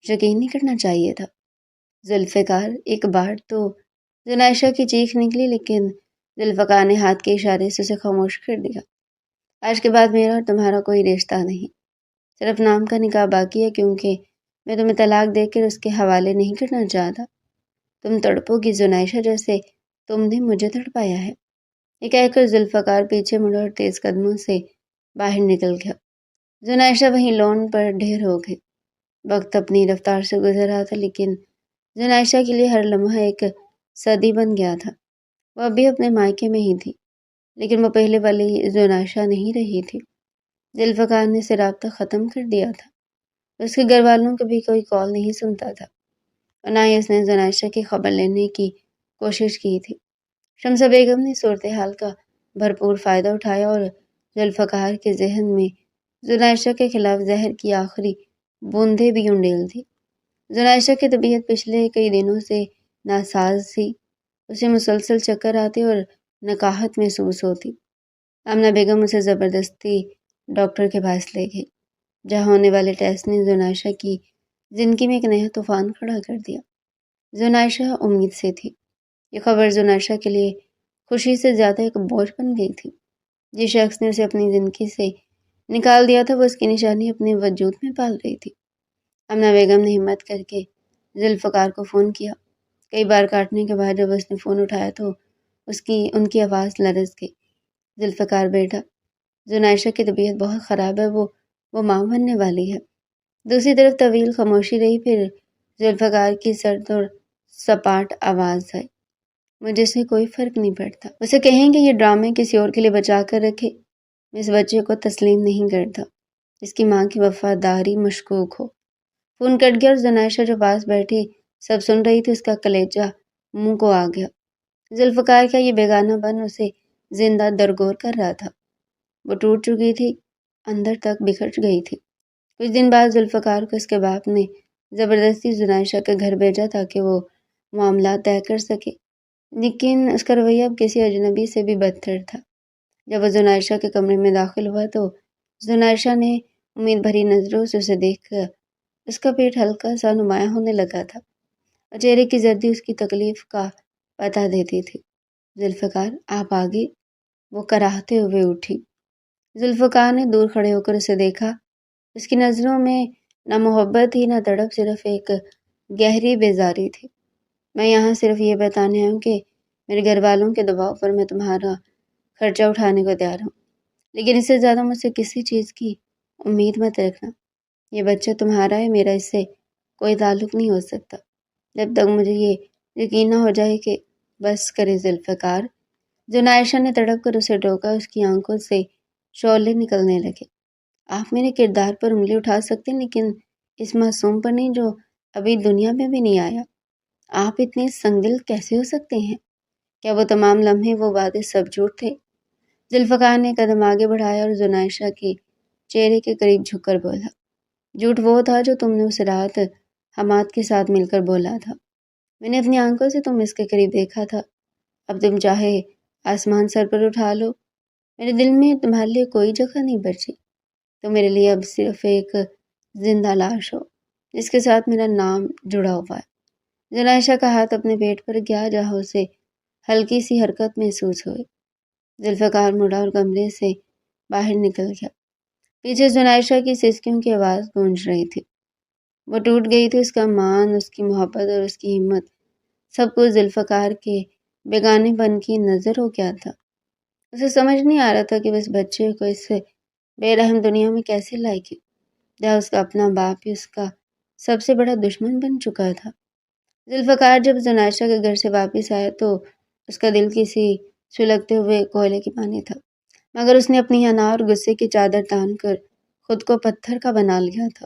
یقین نہیں کرنا چاہیے تھا۔ ذوالفقار، ایک بار تو زنائشہ کی چیخ نکلی، لیکن ذوالفقار نے ہاتھ کے اشارے سے اسے خاموش کر دیا۔ آج کے بعد میرا اور تمہارا کوئی رشتہ نہیں، صرف نام کا نکاح باقی ہے، کیونکہ میں تمہیں طلاق دے کر اس کے حوالے نہیں کرنا چاہتا۔ تم تڑپو گی زنائشہ جیسے تم نے مجھے تڑپایا ہے۔ یہ کہہ کر ذوالفقار پیچھے مڑا اور تیز قدموں سے باہر نکل گیا۔ زنائشہ وہیں لون پر ڈھیر ہو گئی۔ وقت اپنی رفتار سے گزر رہا تھا، لیکن زنائشہ کے لیے ہر لمحہ ایک صدی بن گیا تھا۔ وہ ابھی اپنے مائکے میں ہی تھی، لیکن وہ پہلے والی زنائشہ نہیں رہی تھی۔ ذوالفقار نے اسے رابطہ ختم کر دیا تھا۔ اس کے گھر والوں کو بھی کوئی کال نہیں سنتا تھا، اور نہ ہی اس نے زنائشہ کی خبر لینے کی کوشش کی تھی۔ شمسہ بیگم نے صورتحال کا بھرپور فائدہ اٹھایا اور ذوالفقار کے ذہن میں زنائشہ کے خلاف زہر کی آخری بوندیں بھی انڈیل دی۔ زنائشہ کی طبیعت پچھلے کئی دنوں سے ناساز تھی۔ اسے مسلسل چکر آتے اور نقاہت محسوس ہوتی۔ آمنہ بیگم اسے زبردستی ڈاکٹر کے پاس لے گئی، جہاں ہونے والے ٹیسٹ نے زنائشہ کی زندگی میں ایک نیا طوفان کھڑا کر دیا۔ زنائشہ امید سے تھی۔ یہ خبر زنائشہ کے لیے خوشی سے زیادہ ایک بوجھ بن گئی تھی۔ جس شخص نے اسے اپنی زندگی سے نکال دیا تھا، وہ اس کی نشانی اپنے وجود میں پال رہی تھی۔ آمنہ بیگم نے ہمت کر کے ذوالفقار کو فون کیا۔ کئی بار کاٹنے کے بعد جب اس نے فون اٹھایا تو ان کی آواز لرز گئی۔ ذوالفقار بیٹا، زنائشہ کی طبیعت بہت خراب ہے، وہ ماں بننے والی ہے۔ دوسری طرف طویل خاموشی رہی، پھر ذوالفقار کی سرد اور سپاٹ آواز آئی، مجھے سے کوئی فرق نہیں پڑتا۔ اسے کہیں کہ یہ ڈرامے کسی اور کے لیے بچا کر رکھے۔ میں اس بچے کو تسلیم نہیں کرتا، اس کی ماں کی وفاداری مشکوک ہو۔ فون کٹ گیا اور زنائشہ جو پاس بیٹھی سب سن رہی تھی، اس کا کلیجہ منہ کو آ گیا۔ ذوالفقار کا یہ بیگانہ بن اسے زندہ درگور کر رہا تھا۔ وہ ٹوٹ چکی تھی، اندر تک بکھر گئی تھی۔ کچھ دن بعد ذوالفقار کو اس کے باپ نے زبردستی زنائشہ کے گھر بھیجا تاکہ وہ معاملات طے کر سکے، لیکن اس کا رویہ اب کسی اجنبی سے بھی بدتر تھا۔ جب وہ زنائشہ کے کمرے میں داخل ہوا تو زنائشہ نے امید بھری نظروں سے اسے دیکھ کر اس کا پیٹ ہلکا سا نمایاں ہونے لگا تھا اور چہرے کی زردی اس کی تکلیف کا پتہ دیتی تھی۔ ذوالفقار، آپ آگے؟ وہ کراہتے ہوئے اٹھی۔ ذوالفقار نے دور کھڑے ہو کر اسے دیکھا۔ اس کی نظروں میں نہ محبت ہی نہ تڑپ، صرف ایک گہری بیزاری تھی۔ میں یہاں صرف یہ بتانے آیا ہوں کہ میرے گھر والوں کے دباؤ پر میں تمہارا خرچہ اٹھانے کو تیار ہوں، لیکن اس سے زیادہ مجھ سے کسی چیز کی امید مت رکھنا۔ یہ بچہ تمہارا ہے، میرا اس سے کوئی تعلق نہیں ہو سکتا جب تک مجھے یہ یقین نہ ہو جائے کہ بس کرے ذوالفقار۔ زنائشہ نے تڑپ کر اسے ٹوکا، اس کی آنکھوں سے شعلے نکلنے لگے۔ آپ میرے کردار پر انگلی اٹھا سکتے ہیں، لیکن اس معصوم پر نہیں جو ابھی دنیا میں بھی نہیں آیا۔ آپ اتنے سنگدل کیسے ہو سکتے ہیں؟ کیا وہ تمام لمحے، وہ وعدے سب جھوٹ تھے؟ ذوالفقار نے قدم آگے بڑھایا اور زنائشہ کے چہرے کے قریب جھک کر بولا، جھوٹ وہ تھا جو تم نے اس رات حماد کے ساتھ مل کر بولا تھا۔ میں نے اپنی آنکھوں سے تم اس کے قریب دیکھا تھا۔ اب تم چاہے آسمان سر پر اٹھا لو، میرے دل میں تمہارے لیے کوئی جگہ نہیں بچی۔ تو میرے لیے اب صرف ایک زندہ لاش ہو جس کے ساتھ میرا نام جڑا ہوا ہے۔ زنائشہ کا ہاتھ اپنے پیٹ پر گیا جہاں اسے ہلکی سی حرکت محسوس ہوئی۔ ذوالفقار مڑا اور کمرے سے باہر نکل گیا۔ پیچھے زنائشہ کی سسکیوں کی آواز گونج رہی تھی۔ وہ ٹوٹ گئی تھی، اس کا مان، اس کی محبت اور اس کی ہمت، سب کچھ ذوالفقار کے بیگانے پن کی نظر ہو گیا تھا۔ اسے سمجھ نہیں آ رہا تھا کہ وہ اس بچے کو اس بے رحم دنیا میں کیسے لائے گی جہاں اس کا اپنا باپ ہی اس کا سب سے بڑا دشمن بن چکا تھا۔ ذوالفقار جب زنائشہ کے گھر سے واپس آیا تو اس کا دل کسی سلگتے ہوئے کوئلے کی مانی تھا، مگر اس نے اپنی انا اور غصے کی چادر تان کر خود کو پتھر کا بنا لیا تھا۔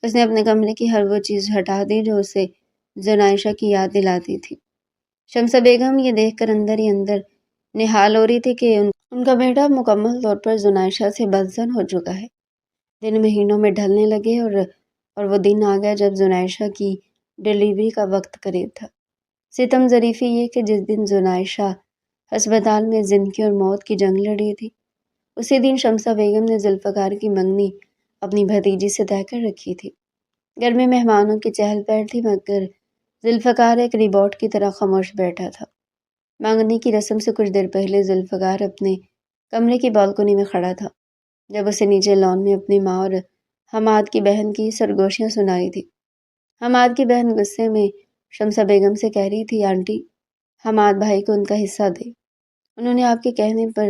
اس نے اپنے کمرے کی ہر وہ چیز ہٹا دی جو اسے زنائشہ کی یاد دلاتی تھی۔ شمسہ بیگم یہ دیکھ کر اندر ہی اندر نہال ہو رہی تھی کہ ان کا بیٹا مکمل طور پر زنائشہ سے بدظن ہو چکا ہے۔ دن مہینوں میں ڈھلنے لگے اور وہ دن آ گیا جب زنائشہ کی ڈیلیوری کا وقت قریب تھا۔ ستم ظریفی یہ کہ جس دن زنائشہ ہسپتال میں زندگی اور موت کی جنگ لڑی تھی، اسی دن شمسہ بیگم نے ذوالفقار کی منگنی اپنی بھتیجی سے طے کر رکھی تھی۔ گھر میں مہمانوں کی چہل پہل تھی، مگر ذوالفقار ایک ریبوٹ کی طرح خاموش بیٹھا تھا۔ منگنی کی رسم سے کچھ دیر پہلے ذوالفقار اپنے کمرے کی بالکنی میں کھڑا تھا جب اسے نیچے لان میں اپنی ماں اور حماد کی بہن کی سرگوشیاں سنائی تھی۔ حماد کی بہن غصے میں شمسہ بیگم سے کہہ رہی تھی، آنٹی، حماد بھائی کو ان کا حصہ دے، انہوں نے آپ کے کہنے پر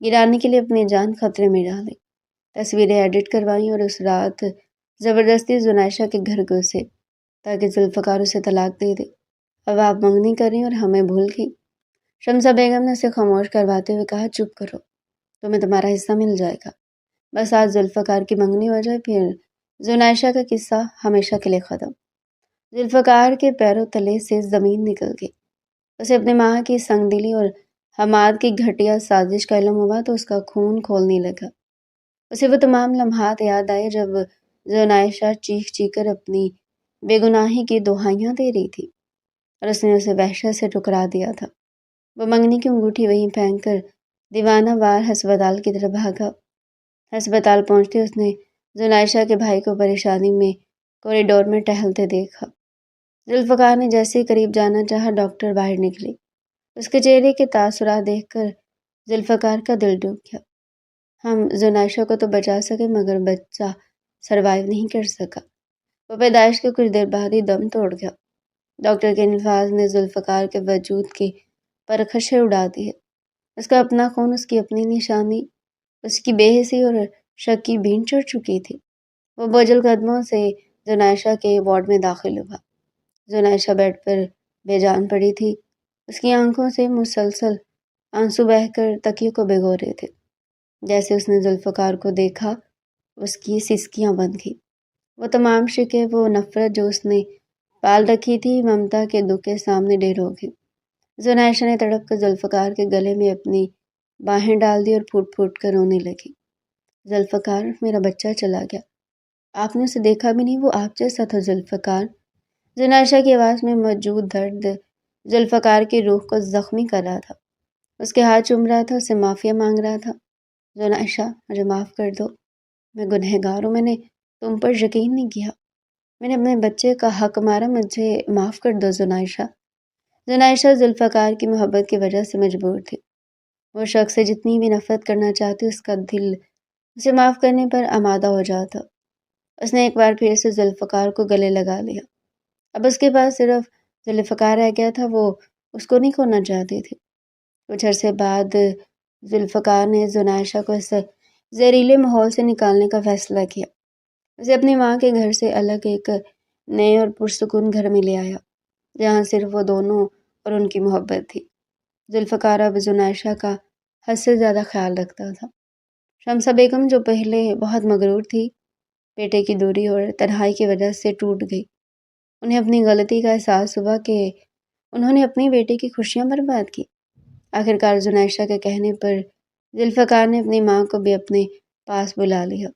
گرانے کے لیے اپنی جان خطرے میں ڈالی، تصویریں ایڈٹ کروائیں اور اس رات زبردستی زنائشہ کے گھر گھسے تاکہ ذوالفقار اسے طلاق دے دے۔ اب آپ منگنی کریں اور ہمیں بھول گئی۔ شمسہ بیگم نے اسے خاموش کرواتے ہوئے کہا، چپ کرو، تمہیں تمہارا حصہ مل جائے گا۔ بس آج ذوالفقار کی منگنی ہو جائے، پھر زنائشہ کا قصہ ہمیشہ کے لیے ختم۔ ذوالفقار کے پیروں تلے سے زمین نکل گئی۔ اسے اپنی ماں کی سنگ دلی اور حماد کی گھٹیا سازش کا علم ہوا تو اس کا خون کھولنے لگا۔ اسے وہ تمام لمحات یاد آئے جب زنائشہ چیخ چیخ کر اپنی بے گناہی کی دہائیاں دے رہی تھی اور اس نے اسے وحشت سے ٹکرا دیا تھا۔ وہ منگنی کی انگوٹھی وہیں پھینک کر دیوانہ وار ہسپتال کی طرف بھاگا۔ ہسپتال پہنچتے اس نے زنائشہ کے بھائی کو پریشانی میں کوریڈور میں ٹہلتے دیکھا۔ ذوالفقار نے جیسے ہی قریب جانا چاہا، ڈاکٹر باہر نکلی۔ اس کے چہرے کے تاثرات دیکھ کر ذوالفقار کا دل ڈوب گیا۔ ہم زنائشہ کو تو بچا سکے مگر بچہ سروائیو نہیں کر سکا۔ وہ پیدائش کے کچھ دیر بعد ہی دم توڑ گیا۔ ڈاکٹر کے الفاظ نے ذوالفقار کے وجود کی پرخاشیں اڑا دی۔ اس کا اپنا خون، اس کی اپنی نشانی، اس کی بے حسی اور شک کی بھین چڑھ چکی تھی۔ وہ بوجھل قدموں سے زنائشہ کے وارڈ میں داخل ہوا۔ زنائشہ بیڈ پر بے جان پڑی تھی۔ اس کی آنکھوں سے مسلسل آنسو بہہ کر تکیے کو بھگو رہے تھے۔ جیسے اس نے ذوالفقار کو دیکھا، اس کی سسکیاں بند گئی۔ وہ تمام شکے، وہ نفرت جو اس نے پال رکھی تھی، ممتا کے دکھ کے سامنے ڈھیر ہو گئی۔ زنائشہ نے تڑپ کر ذوالفقار کے گلے میں اپنی باہیں ڈال دی اور پھوٹ پھوٹ کر رونے لگی۔ ذوالفقار، میرا بچہ چلا گیا، آپ نے اسے دیکھا بھی نہیں، وہ آپ جیسا تھا ذوالفقار۔ زنائشہ کی آواز میں موجود درد ذوالفقار کی روح کو زخمی کر رہا تھا۔ اس کے ہاتھ چوم رہا تھا، اسے معافی مانگ رہا تھا۔ زنائشہ، مجھے معاف کر دو، میں گنہگار ہوں، میں نے تم پر یقین نہیں کیا، میں نے اپنے بچے کا حق مارا، مجھے معاف کر دو زنائشہ۔ زنائشہ ذوالفقار کی محبت کی وجہ سے مجبور تھی۔ وہ شخص سے جتنی بھی نفرت کرنا چاہتی، اس کا دل اسے معاف کرنے پر آمادہ ہو جاتا۔ اس نے ایک بار پھر سے ذوالفقار کو گلے لگا لیا۔ اب اس کے پاس صرف ذوالفقار رہ گیا تھا، وہ اس کو نہیں کھونا چاہتی تھی۔ کچھ عرصے بعد ذوالفقار نے زنائشہ کو اس زہریلے ماحول سے نکالنے کا فیصلہ کیا۔ اسے اپنی ماں کے گھر سے الگ ایک نئے اور پرسکون گھر میں لے آیا، جہاں صرف وہ دونوں اور ان کی محبت تھی۔ ذوالفقار اب زنائشہ کا حد سے زیادہ خیال رکھتا تھا۔ شمسہ بیگم، جو پہلے بہت مغرور تھی، بیٹے کی دوری اور تنہائی کی وجہ سے ٹوٹ گئی۔ انہیں اپنی غلطی کا احساس ہوا کہ انہوں نے اپنی بیٹی کی خوشیاں برباد کی۔ آخرکار زنائشہ کے کہنے پر ذوالفقار نے اپنی ماں کو بھی اپنے پاس بلا لیا۔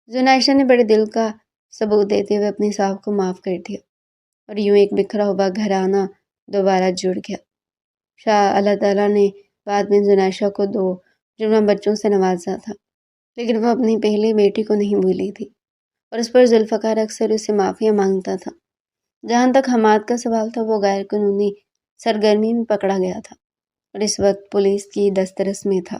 زنائشہ نے بڑے دل کا ثبوت دیتے ہوئے اپنی صاحب کو معاف کر دیا اور یوں ایک بکھرا ہوا گھرانہ دوبارہ جڑ گیا۔ شاہ اللہ تعالیٰ نے بعد میں زنائشہ کو 2 جوان بچوں سے نوازا تھا، لیکن وہ اپنی پہلی بیٹی کو نہیں بھولی تھی اور اس پر ذوالفقار اکثر اسے معافیاں مانگتا تھا۔ جہاں تک حماد کا سوال تھا، وہ غیر قانونی سرگرمی میں پکڑا گیا تھا اور اس وقت پولیس کی دسترس میں تھا۔